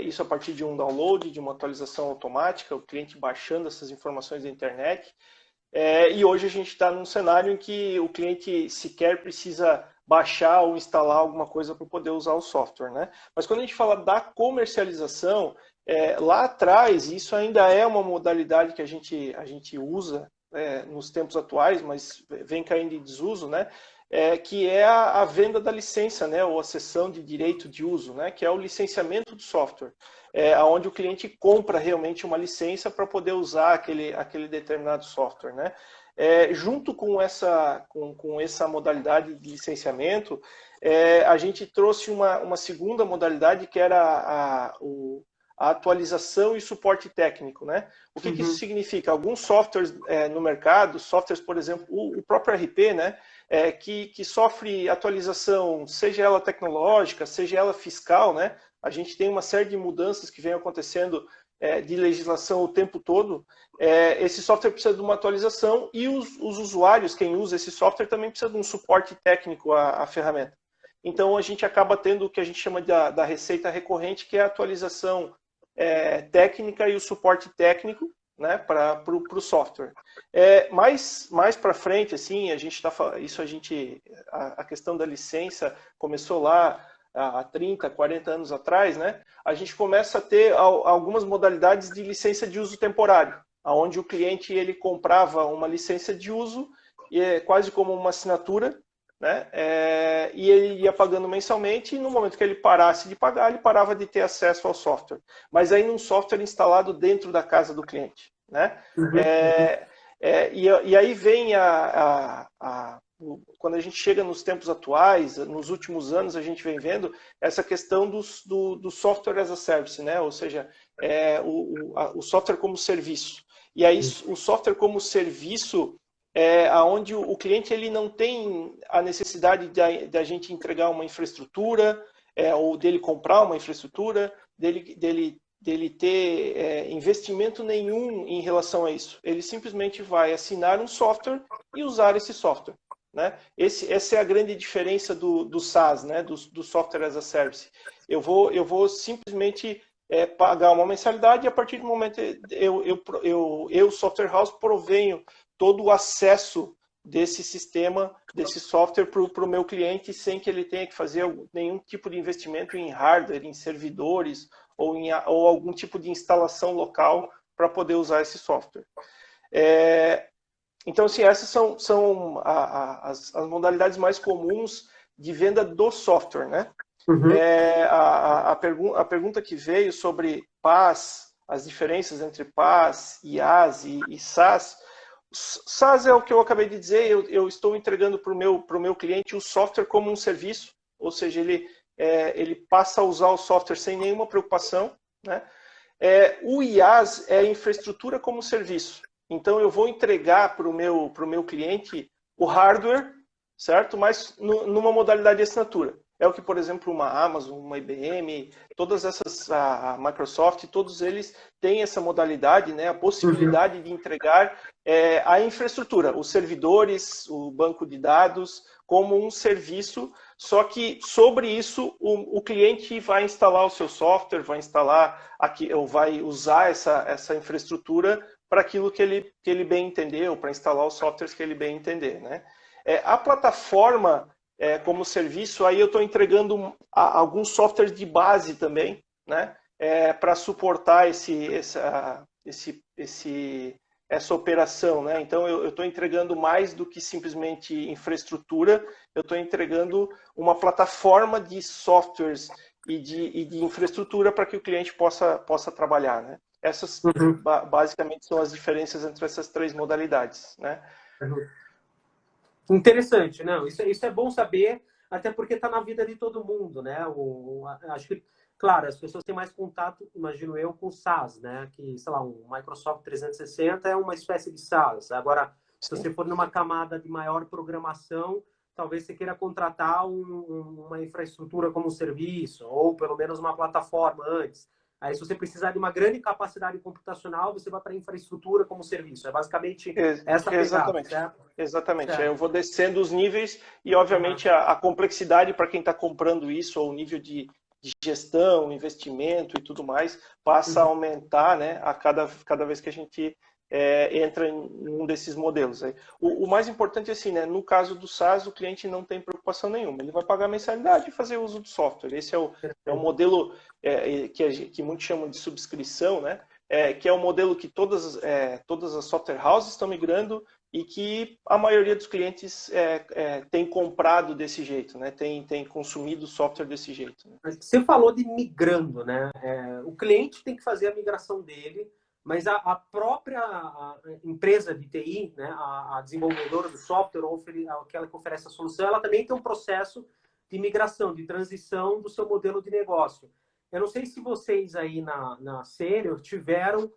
Speaker 3: isso a partir de um download, de uma atualização automática, o cliente baixando essas informações da internet. E hoje a gente está num cenário em que o cliente sequer precisa baixar ou instalar alguma coisa para poder usar o software, né? Mas quando a gente fala da comercialização, lá atrás, isso ainda é uma modalidade que a gente usa nos tempos atuais, mas vem caindo em desuso, né? Que é a venda da licença, né? Ou a cessão de direito de uso, né? Que é o licenciamento do software. Onde o cliente compra realmente uma licença para poder usar aquele determinado software, né? Junto com essa modalidade de licenciamento, a gente trouxe uma segunda modalidade que era a atualização e suporte técnico, né? O que isso significa? Alguns softwares no mercado, softwares, por exemplo, o próprio RP, né? Que sofre atualização, seja ela tecnológica, seja ela fiscal, né? A gente tem uma série de mudanças que vem acontecendo de legislação o tempo todo. Esse software precisa de uma atualização e os usuários, quem usa esse software, também precisa de um suporte técnico à ferramenta. Então, a gente acaba tendo o que a gente chama da receita recorrente, que é a atualização técnica e o suporte técnico, né, para o software. Mais para frente, assim, a questão da licença começou lá há 30, 40 anos atrás, né, a gente começa a ter algumas modalidades de licença de uso temporário, onde o cliente ele comprava uma licença de uso, quase como uma assinatura, né, e ele ia pagando mensalmente, e no momento que ele parasse de pagar, ele parava de ter acesso ao software. Mas aí num software instalado dentro da casa do cliente, né? E aí vem quando a gente chega nos tempos atuais, nos últimos anos, a gente vem vendo essa questão do software as a service, né? Ou seja, o software como serviço. E aí o software como serviço onde o cliente ele não tem a necessidade de a gente entregar uma infraestrutura, ou dele comprar uma infraestrutura, dele ter investimento nenhum em relação a isso. Ele simplesmente vai assinar um software e usar esse software, né? Essa é a grande diferença do SaaS, né? do software as a service. Eu vou simplesmente pagar uma mensalidade e a partir do momento eu software house, provenho todo o acesso desse sistema, desse software para o meu cliente sem que ele tenha que fazer nenhum tipo de investimento em hardware, em servidores ou algum tipo de instalação local para poder usar esse software. Então, assim, essas são as modalidades mais comuns de venda do software, né?
Speaker 1: Uhum.
Speaker 3: A pergunta que veio sobre PaaS, as diferenças entre PaaS, IaaS e SaaS. SaaS é o que eu acabei de dizer, eu estou entregando para o meu cliente o software como um serviço, ou seja, ele passa a usar o software sem nenhuma preocupação, né? O IaaS é infraestrutura como serviço. Então, eu vou entregar para o meu cliente o hardware, certo? Mas numa modalidade de assinatura. É o que, por exemplo, uma Amazon, uma IBM, todas essas, a Microsoft, todos eles têm essa modalidade, né? A possibilidade de entregar a infraestrutura, os servidores, o banco de dados, como um serviço, só que sobre isso o cliente vai instalar o seu software, vai instalar aqui, ou vai usar essa infraestrutura para aquilo que ele bem entender, ou para instalar os softwares que ele bem entender, né? A plataforma como serviço, aí eu estou entregando alguns softwares de base também, né? Para suportar essa operação, né? Então eu estou entregando mais do que simplesmente infraestrutura, eu estou entregando uma plataforma de softwares e de infraestrutura para que o cliente possa trabalhar, né? Essas basicamente são as diferenças entre essas três modalidades, né?
Speaker 1: Interessante, não, isso é bom saber, até porque está na vida de todo mundo, né? Acho que, claro, as pessoas têm mais contato, imagino eu, com o SaaS, né? Que, sei lá, um Microsoft 360 é uma espécie de SaaS. Agora, se
Speaker 3: Sim.
Speaker 1: você for numa camada de maior programação, talvez você queira contratar uma infraestrutura como um serviço, ou pelo menos uma plataforma antes. Aí, se você precisar de uma grande capacidade computacional, você vai para a infraestrutura como serviço. É basicamente essa pegada,
Speaker 3: Exatamente.
Speaker 1: certo?
Speaker 3: Exatamente. Aí eu
Speaker 1: Certo.
Speaker 3: vou descendo os níveis e, obviamente, a complexidade para quem está comprando isso, ou o nível de gestão, investimento e tudo mais, passa a aumentar, né, a cada vez que a gente entra em um desses modelos. Aí. O mais importante é assim, né, no caso do SaaS, o cliente não tem preocupação nenhuma. Ele vai pagar mensalidade e fazer uso do software. Esse é o modelo que muitos chamam de subscrição, né? Que é o modelo que todas as software houses estão migrando e que a maioria dos clientes tem comprado desse jeito, né? Tem consumido software desse jeito. Né?
Speaker 1: Você falou de migrando, né? O cliente tem que fazer a migração dele, mas a própria empresa de TI, né? A desenvolvedora do software, ou aquela que oferece a solução, ela também tem um processo de migração, de transição do seu modelo de negócio. Eu não sei se vocês aí na Senior tiveram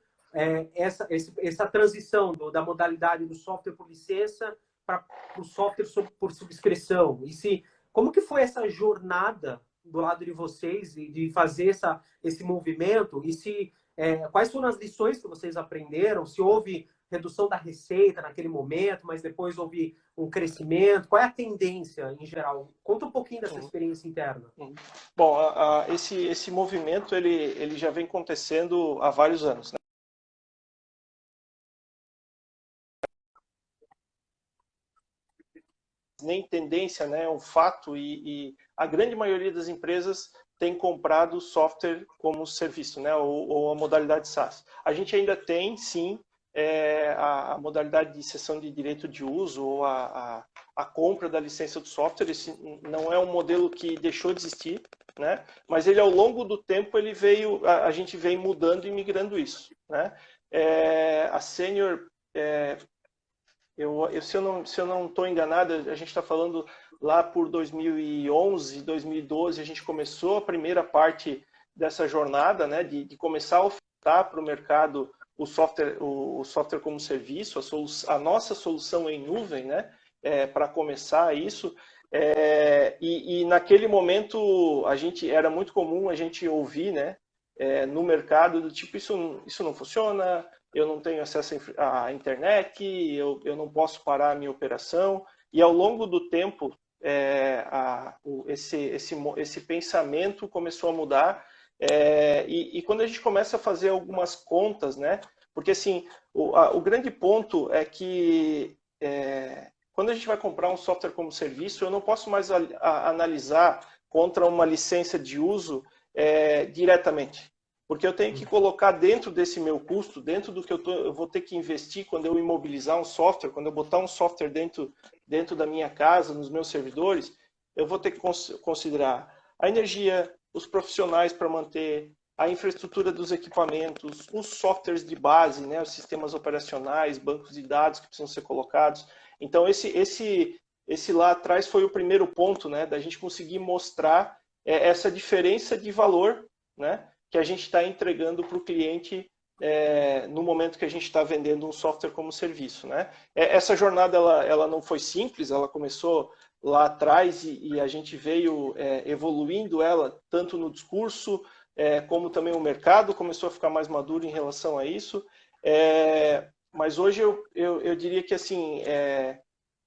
Speaker 1: essa transição da modalidade do software por licença para o software por subscrição. Como que foi essa jornada do lado de vocês de fazer esse movimento? Quais foram as lições que vocês aprenderam? Se houve redução da receita naquele momento, mas depois houve um crescimento? Qual é a tendência em geral? Conta um pouquinho dessa experiência interna.
Speaker 3: Bom, esse movimento ele já vem acontecendo há vários anos. Né? Nem tendência, né, um fato, e a grande maioria das empresas tem comprado software como serviço, né, ou a modalidade SaaS. A gente ainda tem, sim, a modalidade de cessão de direito de uso ou a compra da licença do software. Esse não é um modelo que deixou de existir, né, mas ele ao longo do tempo a gente vem mudando e migrando isso. Né. A Senior... se eu não estou enganado, a gente está falando lá por 2011, 2012, a gente começou a primeira parte dessa jornada, né, de começar a ofertar para o mercado o software como serviço, a nossa solução em nuvem, né, para começar isso. E naquele momento era muito comum a gente ouvir, né, no mercado do tipo, isso não funciona, eu não tenho acesso à internet, eu não posso parar a minha operação. E ao longo do tempo, esse pensamento começou a mudar. E quando a gente começa a fazer algumas contas, né? Porque assim, o grande ponto é que quando a gente vai comprar um software como serviço, eu não posso mais analisar contra uma licença de uso diretamente. Porque eu tenho que colocar dentro desse meu custo, dentro do que eu vou ter que investir quando eu imobilizar um software, quando eu botar um software dentro da minha casa, nos meus servidores, eu vou ter que considerar a energia, os profissionais para manter, a infraestrutura dos equipamentos, os softwares de base, né, os sistemas operacionais, bancos de dados que precisam ser colocados. Então, esse lá atrás foi o primeiro ponto, né, da gente conseguir mostrar essa diferença de valor, né, que a gente está entregando para o cliente no momento que a gente está vendendo um software como serviço, né? Essa jornada ela não foi simples, ela começou lá atrás e a gente veio evoluindo ela tanto no discurso como também o mercado começou a ficar mais maduro em relação a isso. Mas hoje eu diria que assim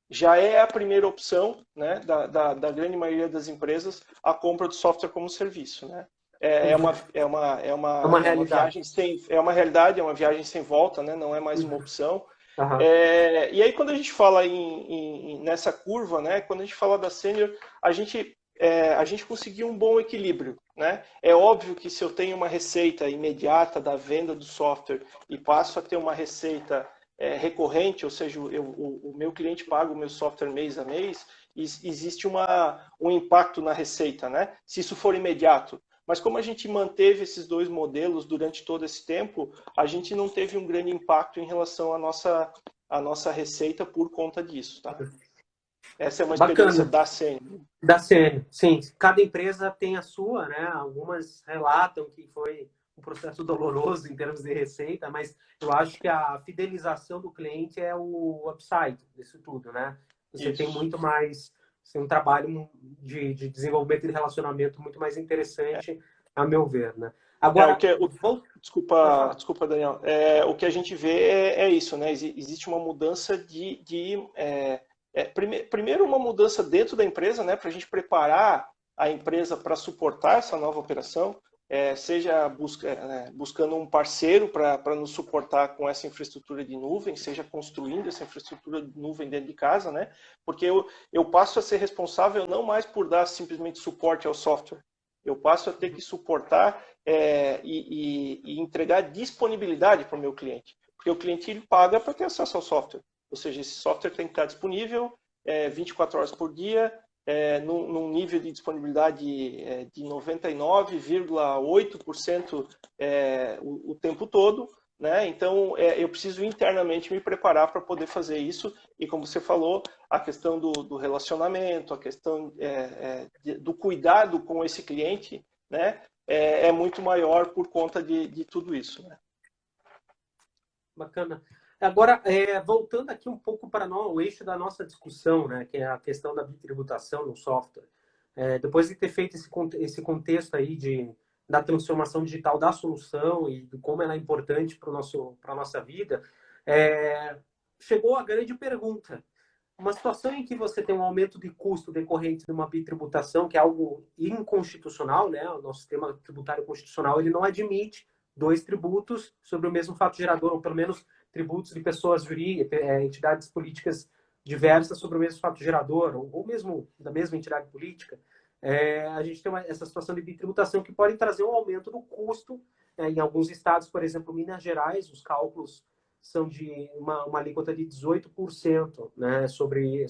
Speaker 3: já é a primeira opção, né, da grande maioria das empresas a compra do software como serviço, né? É uma viagem é uma realidade, é uma viagem sem volta, né? Não é mais uma opção.
Speaker 1: Uhum.
Speaker 3: E aí quando a gente fala nessa curva, né? Quando a gente fala da sênior, a gente conseguiu um bom equilíbrio, né? É óbvio que se eu tenho uma receita imediata da venda do software e passo a ter uma receita recorrente, ou seja, o meu cliente paga o meu software mês a mês, existe um impacto na receita, né? Se isso for imediato. Mas como a gente manteve esses dois modelos durante todo esse tempo, a gente não teve um grande impacto em relação à nossa receita por conta disso, tá? Essa é uma experiência da Sênior.
Speaker 1: Da Sênior, sim. Cada empresa tem a sua, né? Algumas relatam que foi um processo doloroso em termos de receita, mas eu acho que a fidelização do cliente é o upside disso tudo, né? Você tem muito mais, um trabalho de desenvolvimento de relacionamento muito mais interessante, a meu ver, né? Agora,
Speaker 3: desculpa, Daniel. O que a gente vê é isso, né? Existe uma mudança primeiro uma mudança dentro da empresa, né? Para a gente preparar a empresa para suportar essa nova operação. Seja buscando um parceiro para nos suportar com essa infraestrutura de nuvem, seja construindo essa infraestrutura de nuvem dentro de casa, né? Porque eu passo a ser responsável não mais por dar simplesmente suporte ao software, eu passo a ter que suportar e entregar disponibilidade para o meu cliente, porque o cliente ele paga para ter acesso ao software, ou seja, esse software tem que estar disponível 24 horas por dia, num nível de disponibilidade de 99,8% o tempo todo, né? Então, eu preciso internamente me preparar para poder fazer isso. E como você falou, a questão do relacionamento, a questão do cuidado com esse cliente, né? É muito maior por conta de tudo isso, né?
Speaker 1: Bacana. Agora, voltando aqui um pouco para o eixo da nossa discussão, né, que é a questão da bitributação no software. Depois de ter feito esse contexto aí da transformação digital da solução e de como ela é importante para a nossa vida, chegou a grande pergunta. Uma situação em que você tem um aumento de custo decorrente de uma bitributação, que é algo inconstitucional, né? O nosso sistema tributário constitucional ele não admite dois tributos sobre o mesmo fato gerador, ou pelo menos tributos de pessoas jurídicas, entidades políticas diversas sobre o mesmo fato gerador, ou mesmo da mesma entidade política. A gente tem essa situação de bitributação que pode trazer um aumento do custo. Em alguns estados, por exemplo, Minas Gerais, os cálculos são de uma alíquota de 18%, né, sobre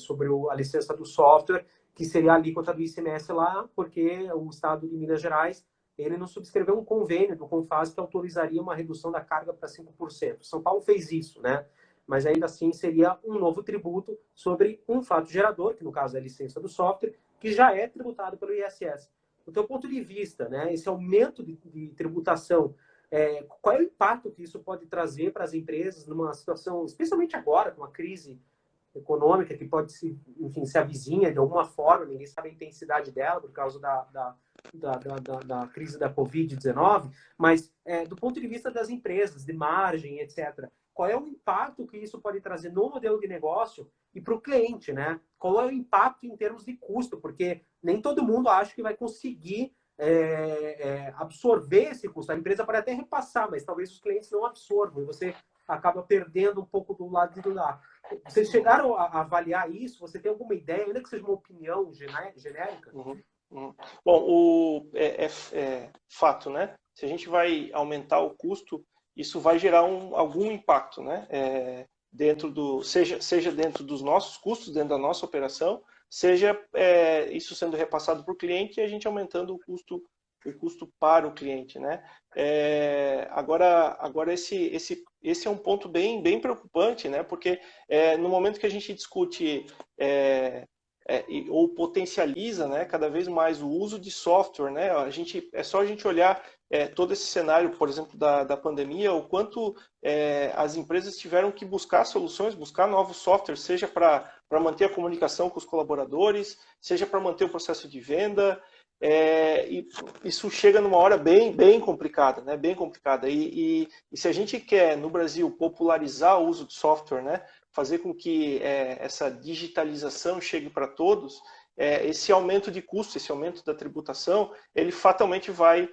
Speaker 1: a licença do software, que seria a alíquota do ICMS lá, porque o estado de Minas Gerais ele não subscreveu um convênio do CONFAS que autorizaria uma redução da carga para 5%. São Paulo fez isso, né? Mas ainda assim seria um novo tributo sobre um fato gerador, que no caso é a licença do software, que já é tributado pelo ISS. Do teu ponto de vista, né, esse aumento de tributação, qual é o impacto que isso pode trazer para as empresas numa situação, especialmente agora, com a crise econômica que pode se avizinha de alguma forma, ninguém sabe a intensidade dela por causa da crise da Covid-19, mas do ponto de vista das empresas, de margem, etc., qual é o impacto que isso pode trazer no modelo de negócio e para o cliente, né? Qual é o impacto em termos de custo? Porque nem todo mundo acha que vai conseguir absorver esse custo. A empresa pode até repassar, mas talvez os clientes não absorvam e você acaba perdendo um pouco do lado de lá. Vocês chegaram a avaliar isso? Você tem alguma ideia, ainda que seja uma opinião genérica?
Speaker 3: Bom, é fato, né? Se a gente vai aumentar o custo, isso vai gerar algum impacto, né? Seja dentro dos nossos custos, dentro da nossa operação, seja isso sendo repassado para o cliente e a gente aumentando o custo para o cliente, né? Agora esse é um ponto bem preocupante, né? Porque no momento que a gente discute ou potencializa, né, cada vez mais o uso de software, né? É só a gente olhar todo esse cenário, por exemplo, da pandemia, o quanto as empresas tiveram que buscar soluções, buscar novos softwares, seja para manter a comunicação com os colaboradores, seja para manter o processo de venda. E isso chega numa hora bem complicada, né? Bem complicada. E se a gente quer, no Brasil, popularizar o uso de software, né? Fazer com que essa digitalização chegue para todos, esse aumento de custo, esse aumento da tributação, ele fatalmente vai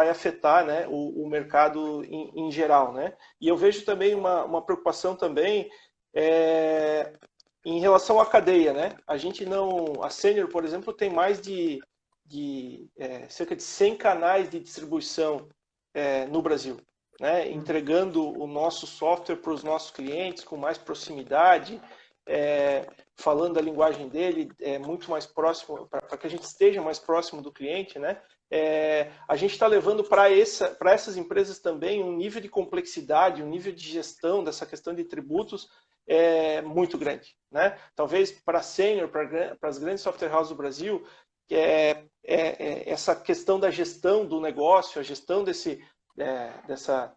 Speaker 3: afetar, né, o mercado em geral, né? E eu vejo também uma preocupação também em relação à cadeia, né? A Senior, por exemplo, tem mais de cerca de 100 canais de distribuição no Brasil, né? Entregando o nosso software para os nossos clientes com mais proximidade, falando a linguagem dele muito mais próximo, para que a gente esteja mais próximo do cliente, né? A gente está levando para essas empresas também um nível de complexidade, um nível de gestão dessa questão de tributos muito grande, né? Talvez para a Senior, para as grandes software houses do Brasil, essa questão da gestão do negócio, a gestão dessa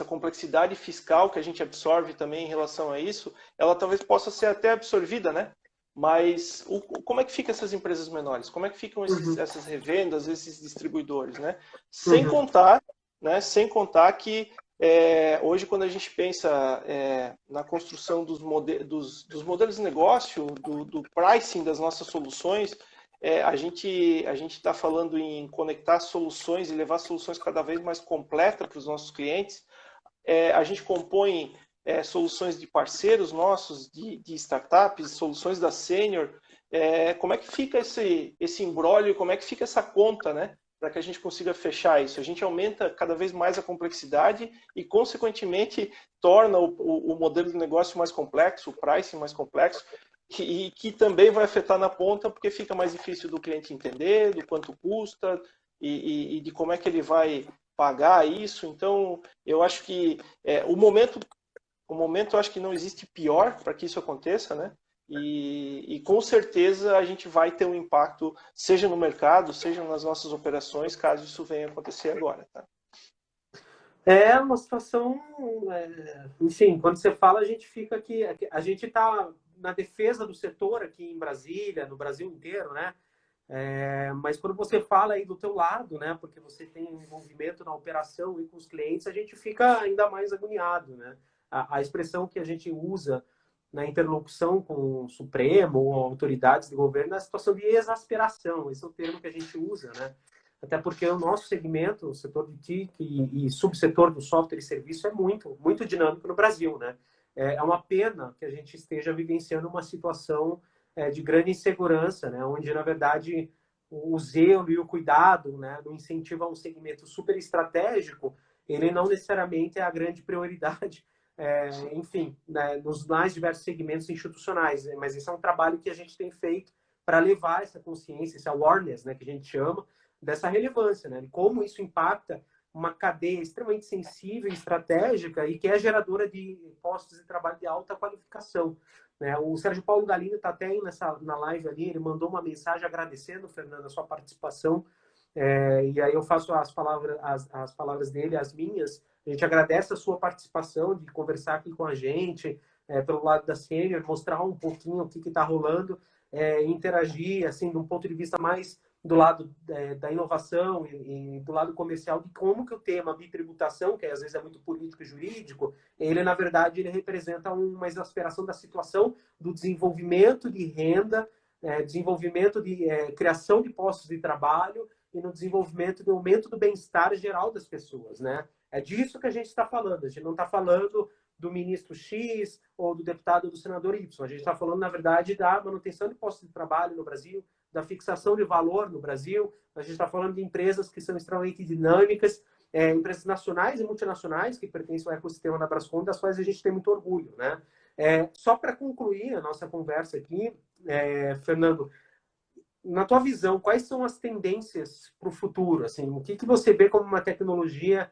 Speaker 3: complexidade fiscal que a gente absorve também em relação a isso, ela talvez possa ser até absorvida, né? Mas como é que ficam essas empresas menores? Como é que ficam essas revendas, esses distribuidores, né? Sem contar, né? Sem contar que hoje, quando a gente pensa na construção dos modelos de negócio, do pricing das nossas soluções, a gente está falando em conectar soluções e levar soluções cada vez mais completas para os nossos clientes. A gente compõe soluções de parceiros nossos, de startups, soluções da Senior. Como é que fica esse imbróglio, como é que fica essa conta, né? Para que a gente consiga fechar isso. A gente aumenta cada vez mais a complexidade e, consequentemente, torna o modelo de negócio mais complexo, o pricing mais complexo, e que também vai afetar na ponta, porque fica mais difícil do cliente entender, do quanto custa e de como é que ele vai pagar isso. Então, eu acho que o momento eu acho que não existe pior para que isso aconteça, né? E com certeza a gente vai ter um impacto, seja no mercado, seja nas nossas operações, caso isso venha acontecer agora, tá?
Speaker 1: É uma situação, enfim, quando você fala, a gente fica aqui, a gente está na defesa do setor aqui em Brasília, no Brasil inteiro, né? Mas quando você fala aí do teu lado, né? Porque você tem um envolvimento na operação e com os clientes, a gente fica ainda mais agoniado, né? A expressão que a gente usa na interlocução com o Supremo ou autoridades de governo é a situação de exasperação. Esse é o termo que a gente usa, né? Até porque o nosso segmento, o setor de TIC e subsetor do software e serviço é muito dinâmico no Brasil, né? É uma pena que a gente esteja vivenciando uma situação de grande insegurança, né? Onde, na verdade, o zelo e o cuidado, né, no incentivo a um segmento super estratégico, ele não necessariamente é a grande prioridade, enfim, né, nos mais diversos segmentos institucionais. Né? Mas esse é um trabalho que a gente tem feito para levar essa consciência, esse awareness, né, que a gente chama, dessa relevância, né? De como isso impacta uma cadeia extremamente sensível e estratégica e que é geradora de postos de trabalho de alta qualificação. Né? O Sérgio Paulo Galindo está até aí na live ali, ele mandou uma mensagem agradecendo, Fernando, a sua participação. E aí eu faço as palavras dele, as minhas. A gente agradece a sua participação, de conversar aqui com a gente, pelo lado da Senior, mostrar um pouquinho o que está rolando, interagir, assim, de um ponto de vista mais do lado da inovação e do lado comercial, de como que o tema bitributação, que às vezes é muito político e jurídico, ele, na verdade, ele representa uma exasperação da situação do desenvolvimento de renda, desenvolvimento de criação de postos de trabalho e no desenvolvimento do aumento do bem-estar geral das pessoas, né? É disso que a gente está falando. A gente não está falando do ministro X ou do deputado ou do senador Y. A gente está falando, na verdade, da manutenção de postos de trabalho no Brasil, da fixação de valor no Brasil. A gente está falando de empresas que são extremamente dinâmicas, empresas nacionais e multinacionais que pertencem ao ecossistema da Brascom, das quais a gente tem muito orgulho, né? Só para concluir a nossa conversa aqui, Fernando, na tua visão, quais são as tendências para o futuro? Assim, o que você vê como uma tecnologia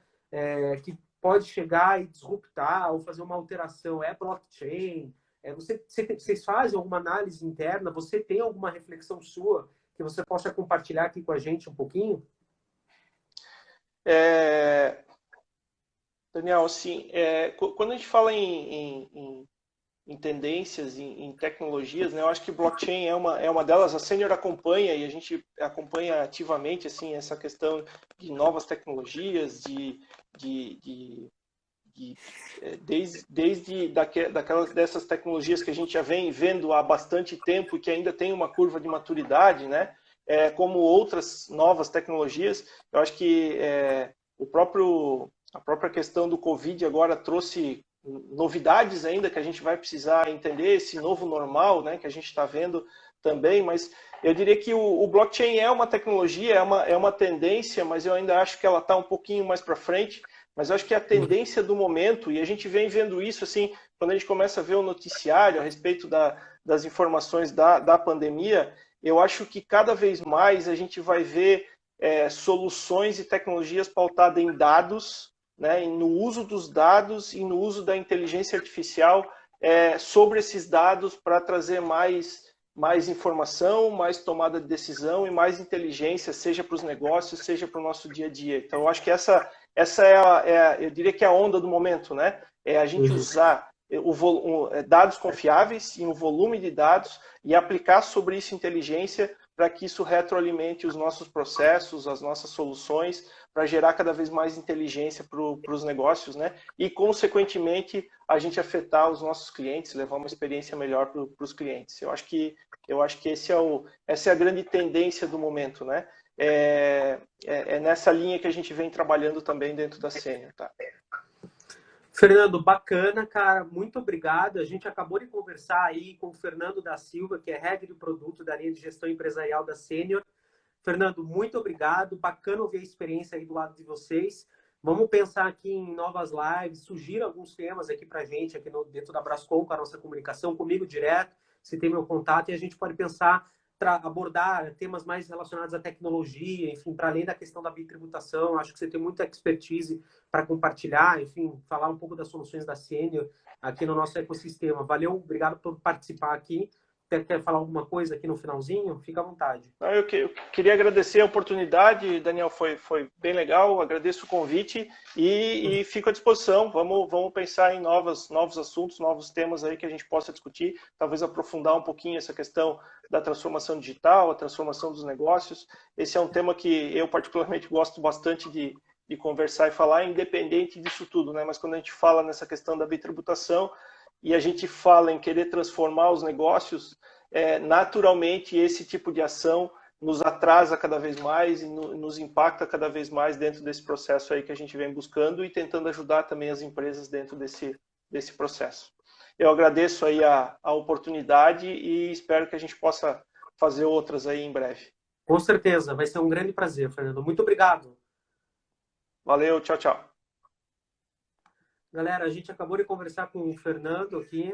Speaker 1: que pode chegar e disruptar ou fazer uma alteração? É blockchain? Vocês fazem alguma análise interna? Você tem alguma reflexão sua que você possa compartilhar aqui com a gente um pouquinho?
Speaker 3: Daniel, assim, quando a gente fala em tendências, em tecnologias, né? Eu acho que blockchain é uma delas. A Senior acompanha e a gente acompanha ativamente assim essa questão de novas tecnologias, desde dessas tecnologias que a gente já vem vendo há bastante tempo e que ainda tem uma curva de maturidade, né? Como outras novas tecnologias. Eu acho que a própria questão do Covid agora trouxe novidades ainda que a gente vai precisar entender, esse novo normal, né, que a gente está vendo também, mas eu diria que o blockchain é uma tecnologia, é uma tendência, mas eu ainda acho que ela está um pouquinho mais para frente, mas eu acho que é a tendência do momento, e a gente vem vendo isso, assim, quando a gente começa a ver o noticiário a respeito das informações da pandemia, eu acho que cada vez mais a gente vai ver soluções e tecnologias pautadas em dados, né, no uso dos dados e no uso da inteligência artificial sobre esses dados para trazer mais informação, mais tomada de decisão e mais inteligência, seja para os negócios, seja para o nosso dia a dia. Então, eu acho que essa eu diria que é a onda do momento, né? É a gente usar dados confiáveis e um volume de dados e aplicar sobre isso inteligência para que isso retroalimente os nossos processos, as nossas soluções, para gerar cada vez mais inteligência para os negócios, né? E, consequentemente, a gente afetar os nossos clientes, levar uma experiência melhor para os clientes. Eu acho que essa é a grande tendência do momento, né? É nessa linha que a gente vem trabalhando também dentro da Senior, tá?
Speaker 1: Fernando, bacana, cara, muito obrigado. A gente acabou de conversar aí com o Fernando da Silva, que é Head de Produto da linha de gestão empresarial da Senior. Fernando, muito obrigado. Bacana ouvir a experiência aí do lado de vocês. Vamos pensar aqui em novas lives, sugira alguns temas aqui para a gente, aqui dentro da Brascom, com a nossa comunicação, comigo direto, se tem meu contato, e a gente pode pensar, abordar temas mais relacionados à tecnologia, enfim, para além da questão da bitributação. Acho que você tem muita expertise para compartilhar, enfim, falar um pouco das soluções da Senior aqui no nosso ecossistema. Valeu, obrigado por participar aqui. Quer falar alguma coisa aqui no finalzinho? Fica à vontade.
Speaker 3: Eu queria agradecer a oportunidade, Daniel, foi bem legal, agradeço o convite e fico à disposição. Vamos pensar em novos assuntos, novos temas aí que a gente possa discutir, talvez aprofundar um pouquinho essa questão da transformação digital, a transformação dos negócios. Esse é um tema que eu particularmente gosto bastante de conversar e falar, independente disso tudo, né? Mas quando a gente fala nessa questão da bitributação e a gente fala em querer transformar os negócios, naturalmente esse tipo de ação nos atrasa cada vez mais e nos impacta cada vez mais dentro desse processo aí que a gente vem buscando e tentando ajudar também as empresas dentro desse processo. Eu agradeço aí a oportunidade e espero que a gente possa fazer outras aí em breve.
Speaker 1: Com certeza, vai ser um grande prazer, Fernando. Muito obrigado.
Speaker 3: Valeu, tchau, tchau.
Speaker 1: Galera, a gente acabou de conversar com o Fernando aqui,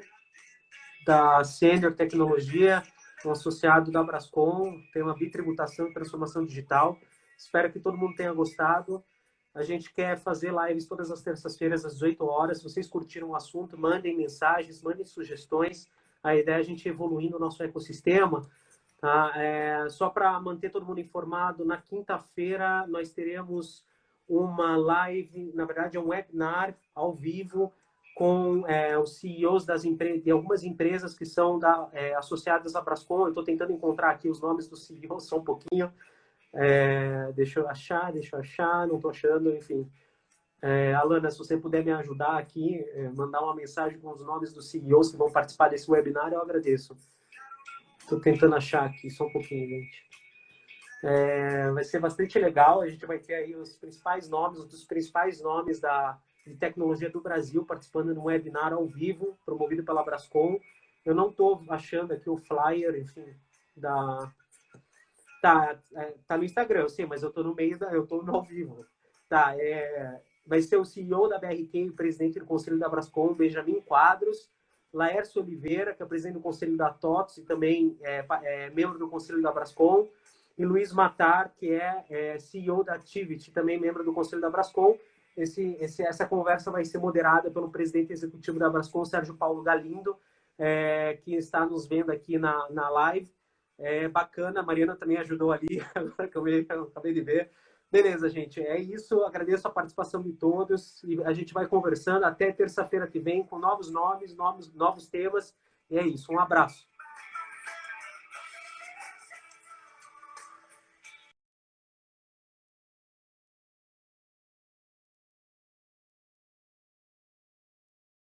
Speaker 1: da Senior Tecnologia, um associado da Brascom, tem uma bitributação e transformação digital. Espero que todo mundo tenha gostado. A gente quer fazer lives todas as terças-feiras às 18 horas. Se vocês curtiram o assunto, mandem mensagens, mandem sugestões. A ideia é a gente evoluir no nosso ecossistema. Tá? Só para manter todo mundo informado, na quinta-feira nós teremos uma live, na verdade é um webinar ao vivo com os CEOs de algumas empresas que são associadas à Brascom. Eu estou tentando encontrar aqui os nomes dos CEOs, só um pouquinho. Deixa eu achar, não estou achando, enfim. Alana, se você puder me ajudar aqui, mandar uma mensagem com os nomes dos CEOs que vão participar desse webinar, eu agradeço. Estou tentando achar aqui, só um pouquinho, gente. Vai ser bastante legal. A gente vai ter aí os principais nomes, de tecnologia do Brasil participando de um webinar ao vivo, promovido pela Brascom. Eu não estou achando aqui o flyer, enfim, tá no Instagram, sim, mas eu estou eu estou no ao vivo. Vai ser o CEO da BRQ e o presidente do Conselho da Brascom, Benjamin Quadros. Laércio Oliveira, que é presidente do Conselho da TOTS e também membro do Conselho da Brascom, e Luiz Matar, que é CEO da Activity, também membro do Conselho da Brascom. Essa conversa vai ser moderada pelo presidente executivo da Brascom, Sérgio Paulo Galindo, que está nos vendo aqui na live. Bacana, a Mariana também ajudou ali, agora que eu acabei de ver. Beleza, gente, é isso. Agradeço a participação de todos e a gente vai conversando até terça-feira que vem com novos nomes, novos temas. E é isso, um abraço.